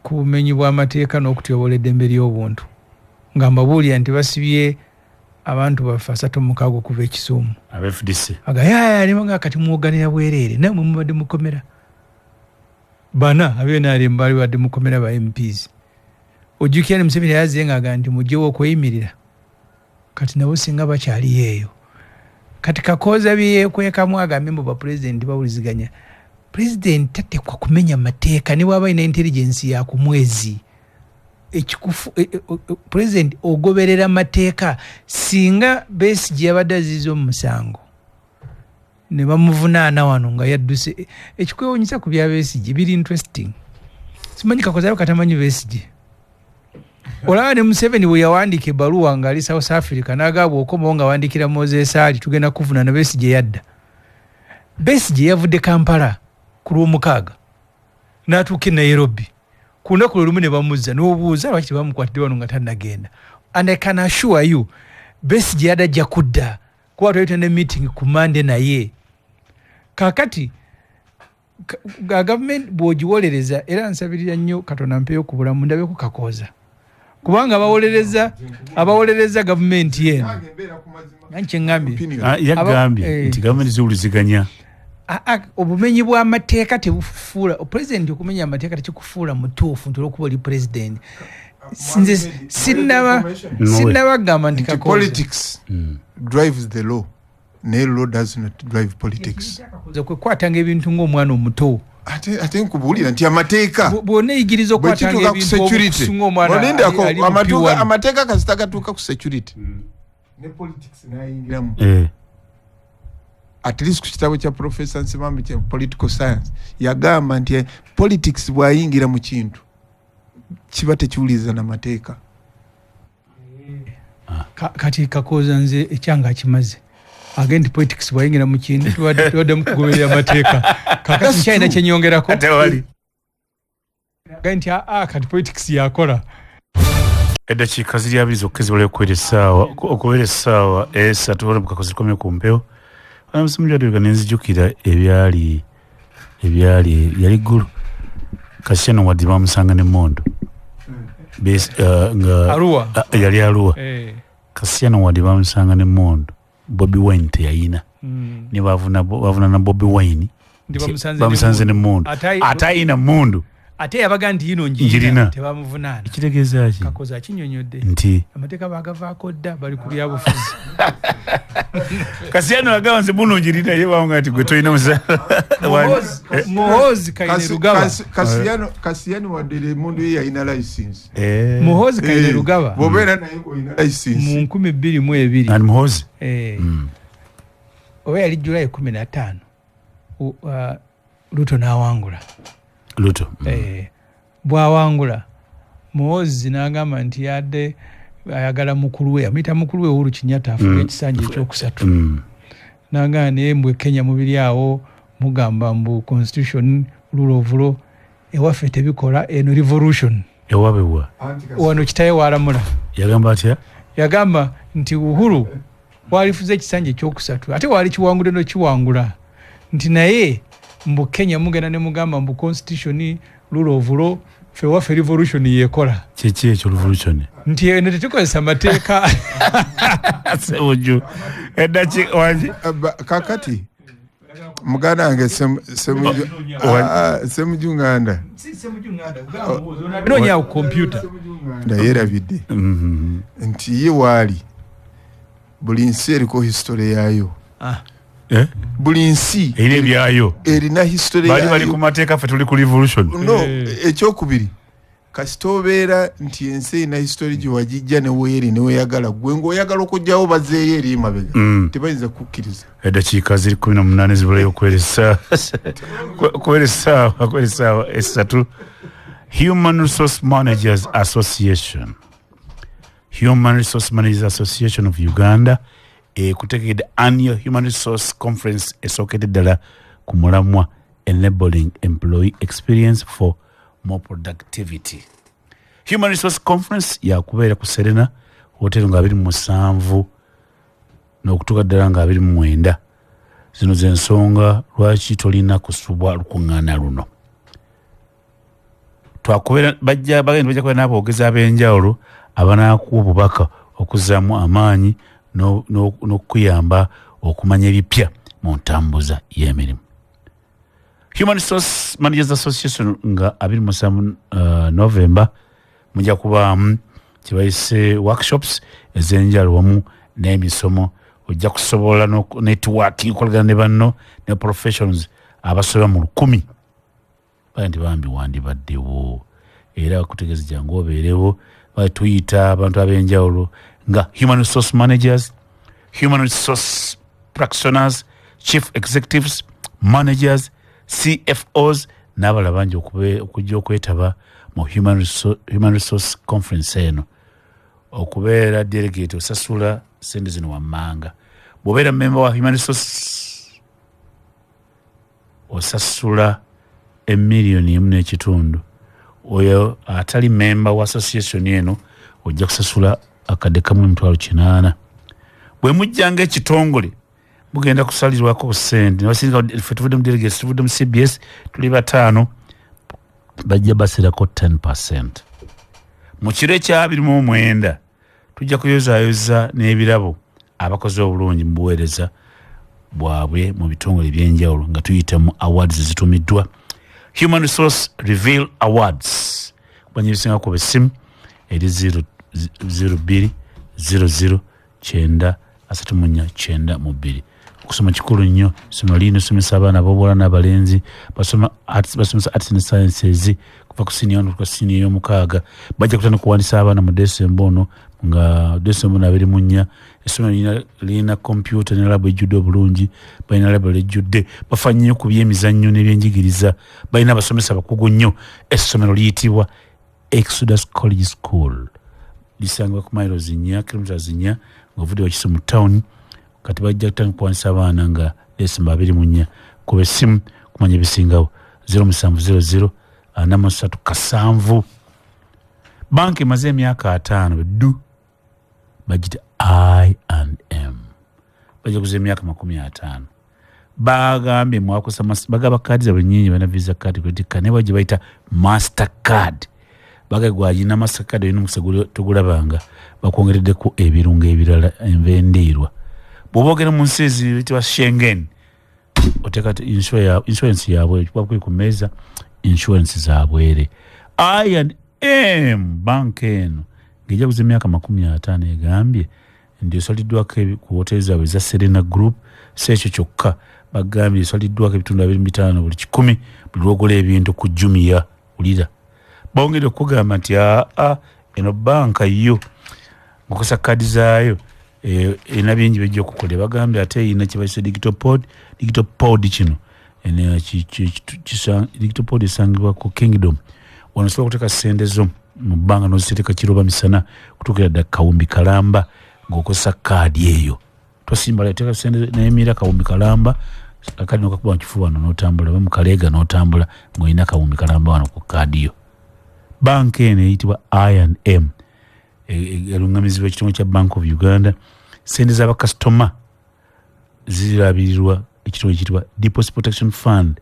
ku bumenyi bw'amateeka n'okutyobola eddembe ly'obuntu nga mbabuulira nti basibye abantu baffe 36 kuva e Kisumu aba FDC agayaalima kati mwoganira bwereere namwe mubadde mukomera bana ab'NRM baali badde mukomera ba MPs ojjukira ne Museveni yaziye ng'agamba nti mugyewo okweyimirira kati nabo singa bakyali eyo kati Kakooza byeyekwekamu agambe mbu bapulezidenti bawuliziganya pulezidenti tatekwa kumenya mateeka ne bw'aba ina intelligence ya ku mwezi ekikufu pulezidenti ogoberera mateeka singa Besigye yabadde aziza omusango ne bamuvunaana wano nga yadduse ekikwewuunyisa ku bya Besigye biri interesting simanyi Kakooza katamanyi Besigye olaba ne Museveni bwe yawandiika ebbaluwa ng'ali South Africa n'agamba okomawo nga wandikira Moses Ali tugenda kuvunaana Besigye yadda. Besigye yavudde Kampala ku Lwomukaaga n'atuuka e Nairobi ku lunaku lwe lumu ne bamuzza n'obuuza lwaki tebamukwatidde wano nga tannagenda. And I can assure you Besigye yadda ajja kudda kuba twayita ne meeting ku Monday naye kaakati gavumenti bw'ogiwolereza era nsabirira nnyo Katonda mpeeyo ku bulamu ndabeeko Kakooza kubanga abawolereza gavumenti yeno nanki ngambye yagambye nti gavumenti ziwuliziganya obumenyi bw'amateeka tebufuula pulezidenti okumenya amateeka tekikufuula mutuufu nti olwokuba oli pulezidenti sinze sinnabagamba nti politics drives the law naye law does not drive politics kwekwatanga ebintu ng'omwana omuto ate nkubuulira nti amateeka bw'oneeyigiriza okwatanga ebintu amateeka kasita gatuuka ku security ne politics nayingiramu at least ku kitabo kya Professor Nsimambi kya political science yagamba nti politics bwayingira mu kintu kiba tekiwuliza n'amateeka kati Kakooza nze ekyanga akimaze agenti politics bwayingira mu kintu tuwadde mukugoberera amateeka kakati kyalina kyenyongerako agenti kati politics yakola eddakiika ziri 2 zokka ezibala okubeera essaawa 3 mu Kakozi zikomye ku mpewo amusimu gyatuuka ne nzijukira ebyali yali ggulu Kasiyano wadde bamusanga ne Mondo yali Arua Kasiyano wadde bamusanga ne Mondo Bobi Wine teyayina ne bavuna na Bobi Wine bamusanze ne Mondo ate ayina Mondo ate yabaga nti yino njirina tebamuvunaana ekitegeeza ki Kakooza akinyonyodde nti amateeka bagavaako dda bali ku byabufuzi Kasiyano agamba nze buno njirina ye bawanga ati gwe toyina Muhoozi Kainerugaba Kasiyano wadde Mondo ye yayina license Muhoozi Kainerugaba bw'obeera naye ng'olina license mu 2022 ani Muhoozi oba yali July 15 Ruto n'awangula Luto bwawangula Muhoozi n'agamba nti yadde ayagala mukulu we amuyita mukulu we Uhuru Kenyatta afuga ekisanja ekyokusatu n'agamba naye mbwe Kenya mubiri awo mugamba mbu constitution rule of law ewaffe tebikola eno revolution ewabewa wano kitaye walamula yagamba atya yagamba nti Uhuru walifuza ekisanja ekyokusatu ate wali kiwangudde n'okiwangula nti naye mbu Kenya mugenda ne mugamba mbu constitution rule of law fe waffe revolution yekola kiki ekyo revolution nti eno tetukozesa mateeka sebuju eddaki wangi kakati muganda wange Semujunganda nonya ku computer ndayerabidde nti ye waali buli nsi eriko history yaayo buli nsi erina ebyayo erina history bali ku mateeka ffe tuli ku revolution no ekyokubiri kasitobeera nti ensi ina history gye wagijja ne weeri ne weeyagala gwe ng'oyagala okujjawo bazeeyo eri emabega tebayinza kukkiriza. Eddakiika ziri 18 zibulayo kwera essaawa esatu. Human Resource Managers Association. Human Resource Managers Association of Uganda kutegekedde annual Human Resource Conference esookedde ddala ku mulamwa enabling employee experience for more productivity. Human Resource Conference yakubeera ku Serena hotel nga 27 n'okutuuka ddala nga 29. Zino z'ensonga lwaki tolina kusubwa lukuŋŋaana luno. Twakubeera bajja kubeera n'aboogezi ab'enjawulo abanaakuwa obubaka okuzzaamu amaanyi n'okuyamba okumanya ebipya mu ntambuza y'emirimu. Human Resource Managers Association nga 27 November mujja kubaamu kye bayise workshops ez'enjawulo wamu n'emisomo. Ojja kusobola networking okolagana ne banno ne professionals abasoba mu 10. Bandi bambi wandibaddewo era kutegeeza jangu obeerewo tuyita abantu ab'enjawulo nga human resource managers, human resource practitioners, chief executives, managers, CFOs n'abala bangi okujja okwetaba mu human resource conference eno. Okubeera delegate osasula sente zino wammanga. Bw'obeera member wa human resource osasula $1.5 million. Oyo atali member wa association eno ojja kusasula akadde kamu $8,000. Bwe mujjanga ekitongole mugenda kusalirwako sente. Nebasinga tuvudde mu delegates, tuvudde mu CBS, tuli 5 bajja basirako 10%. Mu kiro ekya 29 tujja kuyozaayoza n'ebirabo abakozi obulungi mu buweereza bwabwe mu bitongole by'enjawulo nga tuyita mu awards zitumiddwa Human Resource Reveal Awards. Banyibisinga ku besimu eri 02009392. Okusoma kikulu nnyo. Somo lino somesa abaana b'obuwala n'abalenzi basomesa arts and sciences kuva ku senior ku senior y'omukaaga. Bajja kutandika okuwandiisa abaana mu December ono nga December 24. Essomero lina computer ne labo ejjudde obulungi, balina labo ejjudde, bafa nnyo ku by'emizannyo n'ebyenjigiriza, balina abasomesa bakugu nnyo. Essomero liyitibwa Exodus College School. Lisangibwa ku miles 4 kilometers 4 ng'ovudde wakiso mu town. Kati bajja kutandika okuwandiisa abaana nga December 24. Ku bessimu kumanya ebisingawo 0700 43 Banki emaze emyaka 5 eddu bagita I&M. Bajja kuza emyaka 50. Bagambye mwakosa bagaba kadi zaabwe nnyingi bana visa card credit card ne bajja bayita Mastercard. Bagagwa yina Mastercard yino musegulu tugulabanga bakwongereddeko ebirungo ebirala envendeerwa. Bw'oboogera mu nsi eziyitibwa Schengen oteka insurance yaabwe bakwe ku meza insurance zaabwere. I&M banki eno ng'ejja kuza emyaka 50 egambye ndi esaliddwako ku hoteli zaabwe za Serena Group. Si ekyo kyokka bagambye esaliddwako ebitundu 25 buli 10 buli lw'ogola ebintu ku Jumia. Ulira bongedde okugamba nti eno banka yo ng'okosa kadi zaayo ena bingi bijja okukola. Bagambye ate erina kye bayise digital pod kino digital pod esangibwa ku Kingdom. Wano osobola okuteeka ssente zo mu bbanga n'oziteeka kiroba misana kutuukira ddala Kawumbi Kalamba ng'okozesa kaadi eyo. Tosimba teeka ssente n'emira Kawumbi Kalamba akadi n'okakuba mu kifuba wano n'otambula, oba mu Kaleega n'otambula ng'olina Kawumbi Kalamba wano ku kaadi yo. Banki eno eyitibwa I&M erungamizibwa ekitongole kya Bank of Uganda. Ssente z'abakasitoma zirabirirwa ekitongole ekiyitibwa Deposit Protection Fund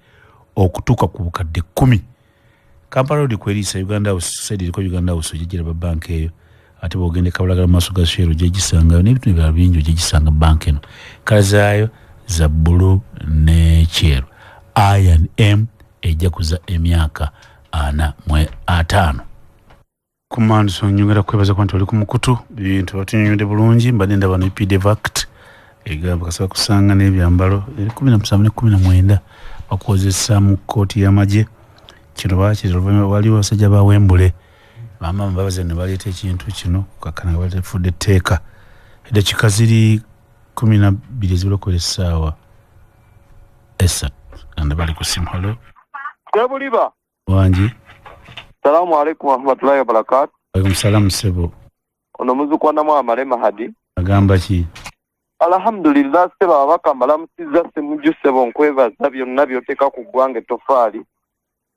okutuuka ku bukadde 10. Kampala Road kweriisa Uganda House Society eriko Uganda House ojejjera ba banki eyo. Ate bw'ogenda Kabulagala mu maaso ga Shell ojja gisangayo n'ebintu ebirala bingi ojja gisanga banki eno. Kala zaayo za bbulu ne kyeru. I&M ejja kuza emyaka 45. Kumanda nyongera kwebaza kwantu oli ku mukutu bintu batunyonyodde bulungi mbadde ndaba ne PDF Act egamba kasaba kusanga n'ebyambalo 17 bakozesa mu kkooti y'amagye. Kino baakiri waliwo abasajja ba Wembule Mama mbabaze ne baleeta ekintu kino kakana balifudde etteeka eddakiika ziri 12 zilokola essaawa 3 kandi bali ku simu. Halo Sebuliba wangi. Salamu alaikum warahmatullahi wabarakatuh. Alaikum salam sebo. Ono muzukwana mu Amale Mahadi. Agamba ki? Alhamdulillah seba abakambala musiza semujju sebo nkwebaza byonna byoteka ku ggwange tofaali.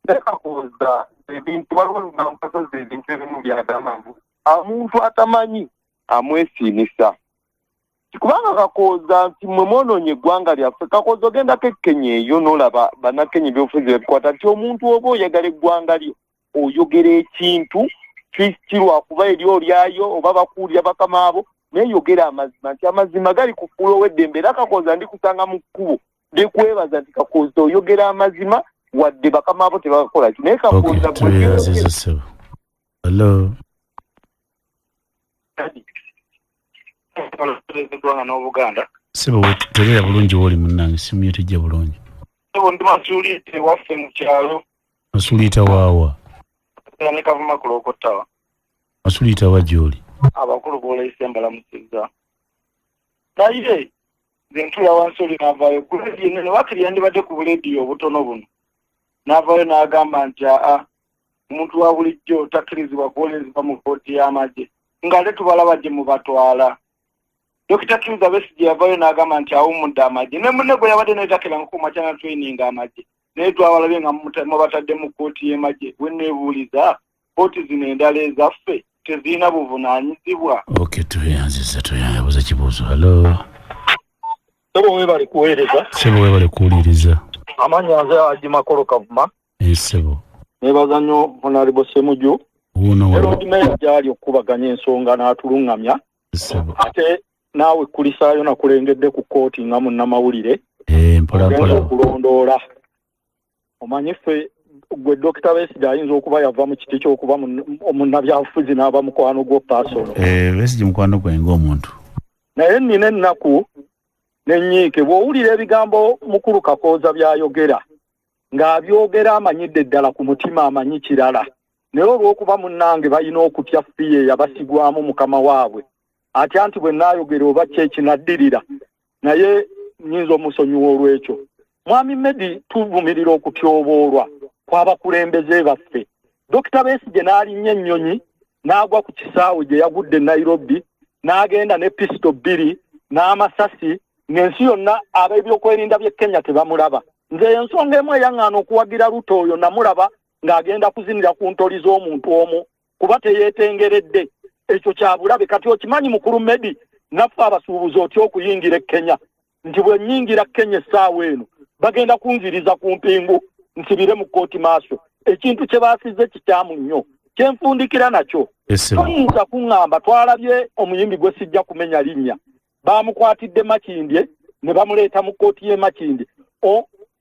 Teka kuza ebintu waliwo ngampasozi ebintu ebimu byagamavu. Omuntu atamanyi amwesinisa. Kubanga kakoza nti mwe mwonoonye eggwanga lyaffe kakoza ogendako ekkenya eyo n'olaba bannakenya ebyobufuzi bebikwata nti omuntu oba oyagala eggwanga lyo oyogera ekintu kirwakuba eri olyayo oba bakuulira bakama abo neyogera amazima nti amazima gali kufuula ow'eddembe era kakoza ndi kusanga mu kkubo ndikwebaza nti kakoza oyogera amazima wadde bakama abo tebakakola ki naye kakoza sebo. Hello sebo terera bulungi woli munnange simu yo tejja bulungi. Sebo ndi masuuliite waffe mu kyalo. Masuuliita waawa? Ne kavuma kulokotawa. Masuuliita wa gy'oli? Abakulu b'oleyise mbalamusizza. Naye zentula wansi oli n'avaayo buledi ennene wakiri yandibadde ku bulediyo obutono buno. N'avaayo n'agamba nti omuntu wa bulijjo takkirizibwa kwolezebwa mu kkooti y'amagye. Ng'ate tubalaba gye mubatwala. Dr. Kizza Besigye yavaayo n'agamba nti awummudde amagye. Ne munne gwe yabadde neetakira mu kumakya na training amagye. Naye twawalabye nga mubatadde mu kkooti y'emagye. We neebuuliza kkooti zino endala ezaffe tezirina buvunaanyizibwa. Okay, tuyanziza kibuuzo. Halo Sebo webali kuweereza. Sebo webali kuwuliriza. Amannya nze Haji Makolo Kavuma. Sebo. Neebaza nnyo Honorable Semujju. Erodi Meya gy'ali okubaganya ensonga n'atulungamya. Sebo. Ate naawe kulisaayo nakulengedde ku kkooti nga munnamawulire. Mpola. Okulondoola. Omanyi ffe gwe Dr. Besigye ayinza okuba yava mu kiti ky'okuba omunnabyabufuzi n'aba mukwano gwo paasono. Besigye mukwano gwe ng'omuntu. Naye nnina ennaku n'ennyiike bw'owulira ebigambo mukulu Kakooza by'ayogera ng'abyogera amanyidde ddala ku mutima amanyi kirala. Naye olw'okuba munnange balina okutya ffiye yabasigwamu mukama waabwe. Atya nti bwe naayogera oba kyekinaddirira. Naye nnyinza omusonyiwa olw'ekyo. Mwami Medi tuvumirira okutyoboolwa kw'abakulembeze baffe. Dr. Besigye n'alinnya ennyonyi n'agwa ku kisaawe gye yagudde Nairobi n'agenda ne pisto 2 n'amasasi ng'ensi yonna ab'ebyokwerinda by'e Kenya tebamulaba. Nze ensonga emu eyaŋŋaana okuwagira Ruto oyo namulaba ng'agenda kuzinira ku ntoli z'omuntu omu kuba teyeetengeredde. Ekyo kyabulabe kati okimanyi mukulu Medi naffe abasuubuzi otya okuyingira e Kenya nti bwe nnyingira Kenya essaawa eno bagenda kunziriza ku mpingu nsibire mu kkooti maaso. Ekintu kye baasize kikyamu nnyo kyenfundikira nakyo. Toyinza kuŋŋamba twalabye omuyimbi gwe sijja kumenya linnya baamukwatidde Makindye ne bamuleeta mu kkooti y'e Makindye.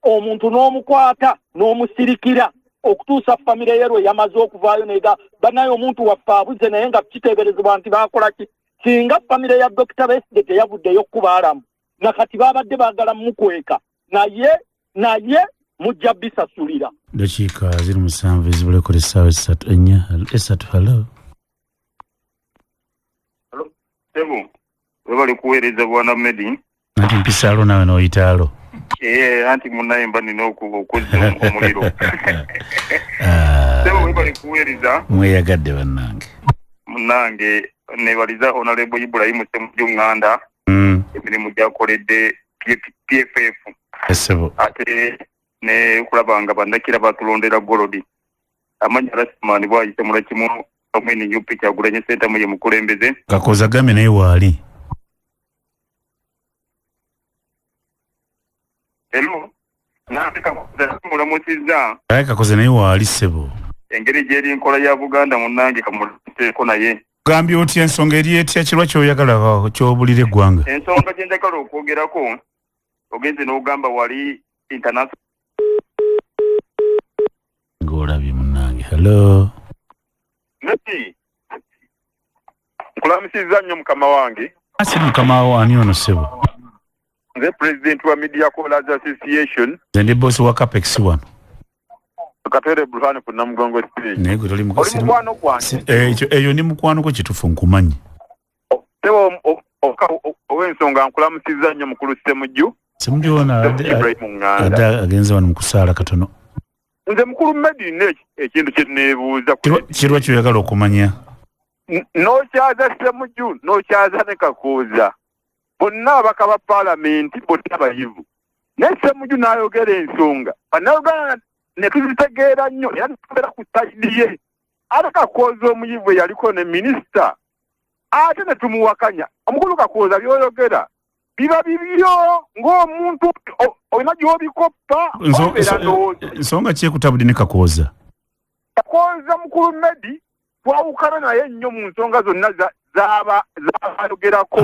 Omuntu n'omukwata n'omusirikira okutuusa famire ye lwe yamaze okuvaayo nega banaye omuntu waffe abuze naye nga kiteeberezebwa nti baakola ki. Singa famire ya Dr. Besigye teyavuddeyo kubaalamu nakati baabadde baagala mukweka naye mujja bisasulira. Dakiika 7 ezibulekole essaawa 3. Halo Sebo webali kuweereza bwana Medi. Anti mpisaalo nawe n'oyitaalo. Anti munnaye mba nina okuzza omuliro. Sebo webali kuweereza. Mweyagadde bannange. Munnange neebaliza Honorable Ibrahim Semujju Nganda. Emirimu gy'akoledde PFF. Sebo. Ate ne kulaba nga bannakira batulondera golodi. Amanya Rasmani bwayise mulakimu omwini UP Kyagulanyi Center mu ye mukulembeze. Kakooza game naye waali. Hello. Naafika mulamusizza. Kakooza naye waali Sebo. Engeri gy'eri enkola ya Buganda munnange kamuliteeko naye. Gambye otya ensonga eri etya kirwa ky'oyagala ky'obulira eggwanga? Ensonga gye njagala okwogerako ogenze n'ogamba wali international. Ng'olabye munnange. Hello. Nati. Nkulamusizza nnyo mukama wange. Asi mukama waani ono Sebo? Nze president wa Media Callers Association. Nze ndi boss wa Capex wano. Katere Burhani ku Namugongo Street. Nego toli mukasi. Oli mukwano gwange. Eyo ni mukwano ko kitufu nkumanyi. Tebo owensonga nkulamusiza nnyo mukulu Ssemujju. Simujona ada agenze wano mukusala katono. Nze mukulu Medine ekintu kye neebuuza kirwa kyoyagala okumanya. N'okyaza Ssemujju n'okyaza ne Kakooza. Bonna abaka ba paalamenti bonna bayivu. Ne Ssemujju n'ayogera ensonga. Bannayuganda ne tuzitegeera nnyo era tubeera ku sayidi ye. Ate Kakooza omuyivu yaliko ne minisita. Ate ne tumuwakanya. Omukulu Kakooza by'oyogera biba bibyo ng'omuntu olina gy'obikoppa nsonga ki ekutabudde ne Kakooza? Kakooza mukulu Medi twawukana naye nnyo mu nsonga zonna z'abayogerako.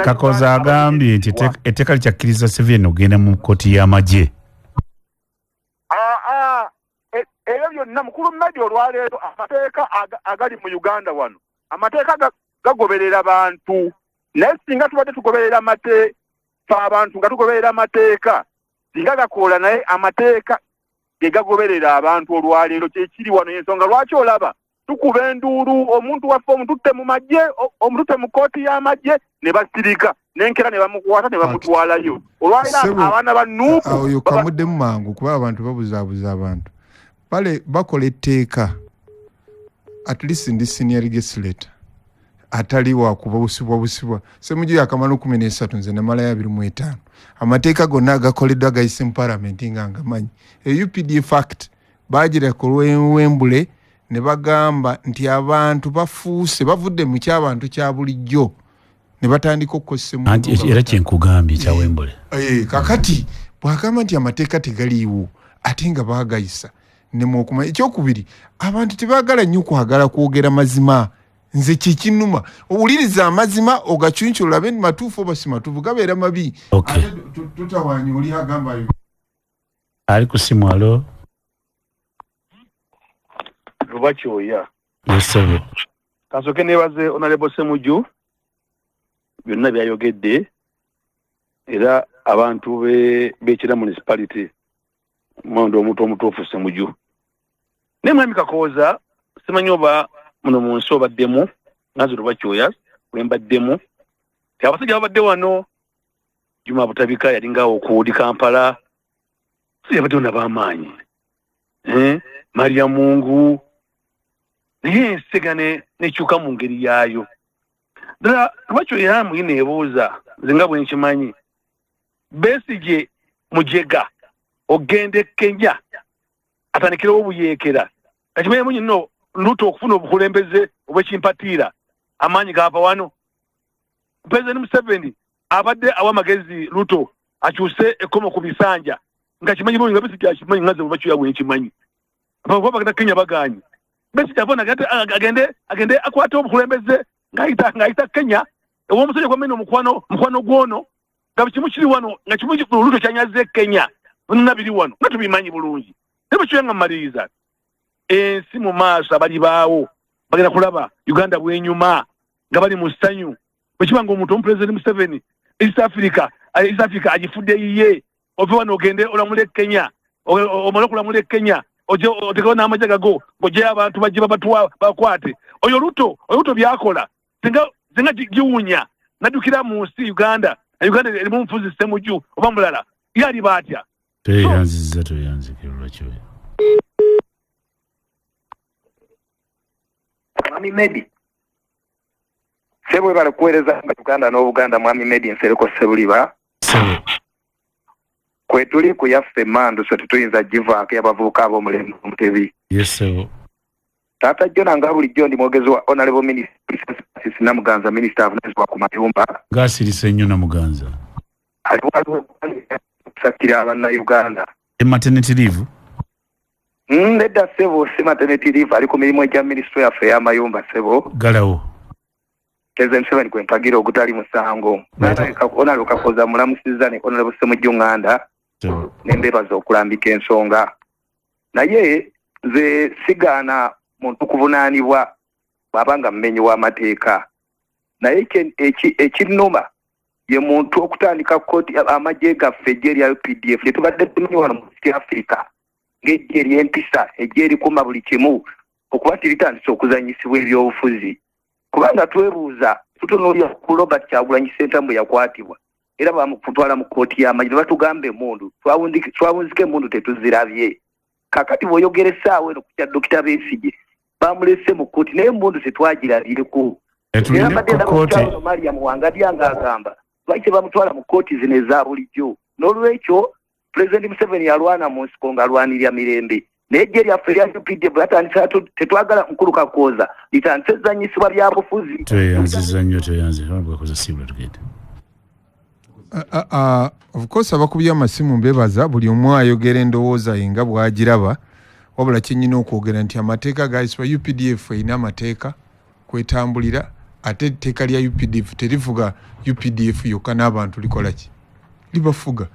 Kakooza agambye nti etteeka likyakkiriza Sevyen ogenda mu kkooti y'amagye. Ebyo byonna mukulu Medi olwaleero amateeka agali mu Uganda wano amateeka gagoberera bantu. Naye singa tubadde tugoberera abantu nga tugoberera amateeka singa gakoola naye amateeka ge gagoberera abantu olwaleero kyekiri wano y'ensonga lwaki olaba tukuba enduulu omuntu waffe omututte mu magye omututte mu kkooti y'amagye ne basirika n'enkera ne bamukwata ne bamutwalayo olwaleero abaana ba Nuupu oyo kamuddemu mangu kuba abantu babuzaabuza abantu bale bakola etteeka at least ndi senior legislator atali wa kubusibwa Ssemujju yakamala 13 nze namala ya 25 amateeka gonna agakoleddwa gayise mu parliament nga ngamanyi UPDF Act bagira ku Wembule ne bagamba nti abantu bafuuse bavudde mu ky'abantu kya bulijjo ne batandika okukozesa Ssemujju era kyenkugambye kya Wembule kakati bwagamba nti amateeka tegaliiwo ate nga baagayisa ne mwokuma ekyokubiri abantu tebaagala nnyo kwagala kwogera mazima. Nze kikinuma owuliriza amazima ogakyunchu olabe matuufu oba si matuufu gabeera mabi. Tutawanya oli agamba ali ku simu alo Lubakyoya. Yesebo. Kasoke nebaze Honorable Ssemujju byonna byayogedde era abantu b'Ekira municipality mondo omutuufu Ssemujju. Ne mwami Kakooza simanyi oba muno mu nsi obaddemu nazo Lubakyoya wembaddemu ti abasajja babadde wano Juma Butabika yalinga okuudi Kampala siyabadde n'abamaanyi Maria Mungu naye ensegane nekyuka mu ngeri yaayo ddala Lubakyoya muyina ebuuza nze nga bwe nkimanyi Besigye Mujega ogende Kenya atandikirawo obuyeekera kakimanyi munyi nno Ruto okufuna obukulembeze obwekimpatiira amaanyi gava wano President Museveni abadde awamagezi Ruto akyuse ekkomo ku bisanja nga kimanyi bulungi nga Besigye akimanyi ngaze Lubakyoya bwenkimanyi abavuba bagenda Kenya bagaanyi Besigye abona agende akwate obukulembeze ng'ayita Kenya ew'omusajja gwamenya mukwano gwono nga kimu kiri wano nga kimu Ruto kyanyaze Kenya bonna biri wano nga tubimanyi bulungi naye Lubakyoya nga mmaliriza ensi mu maaso abali baawo bagenda kulaba Uganda bwenyuma nga bali mu ssanyu bwekiba ng'omuntu omupresident Museveni East Africa agifudde yiye ove wano ogende olamule Kenya omale okulamula Kenya oteekawo n'amagye gago ng'ogyeyo abantu bajje bakwate oyo Ruto byakola singa giwunya naddukira mu nsi Uganda erimu Mufuzi Ssemujju oba mulala ye aliba atya toyanzikira Lubakyoya. Mwami Medi Sebo bali kuweereza nga Uganda n'Obuganda Mwami Medi Nsereko Sebuliba kwe tuli ku yaffe Mandu so tetuyinza givaako y'abavubuka ab'omulembe Mutebi. Yes sebo. Taata Jona nga bulijjo ndi mwogezi wa Honorable Minister Namuganza Minister avunanyizibwa ku mayumba. Gaasirise nnyo Namuganza. Aliwo kusakira Abannayuganda. Maternity leave? Nedda Sebo si maternity leave ali ku mirimu egya Ministry yaffe y'amayumba Sebo. Galawo. President Museveni kwe mpagira ogutali musango. Honorable Kakooza mulamusiza ne Honorable Ssemujju Nganda. Nembebaza okulambika ensonga. Naye ze sigaana muntu kuvunaanibwa bw'abanga mmenyi w'amateeka. Naye ekinnuma ye muntu okutandika kkooti amagye gaffe eggye lya UPDF lye tubadde tumanyi wano mu East Africa ng'eggye ery'empisa eggye erikuuma buli kimu okuba tiritandise okuzanyisibwa ebyobufuzi kubanga twebuuza tutunuulira ku Robert Kyagulanyi Ssentamu bwe yakwatibwa era bamutwala mu kkooti y'amagye ne batugamba emmundu twawunzika emmundu tetuzirabye kakati bw'oyogera essaawa eno ku kya Dokita Besigye bamulese mu kkooti naye emmundu tetwagirabyeko era mbadde ndaba Mariam Wangadya ng'agamba lwaki bamutwala mu kkooti zino eza bulijjo n'olwekyo Pulezidenti Museveni yalwana mu nsiko ng'alwanirira mirembe naye eggye lyaffe erya UPDF yatandisa tetwagala nkulu kakooza litandise ezzanyisibwa bya bufuzi tweyanziza nnyo tweyanziza sibula tugende of course abakubye amasimu mbebaza buli omu ayogera endowooza ye nga bw'agiraba wabula kyennyina okwogera nti amateeka gaayisibwa UPDF erina amateeka kwetambulira ate etteeka lya UPDF terifuga UPDF yokka n'abantu likola ki libafuga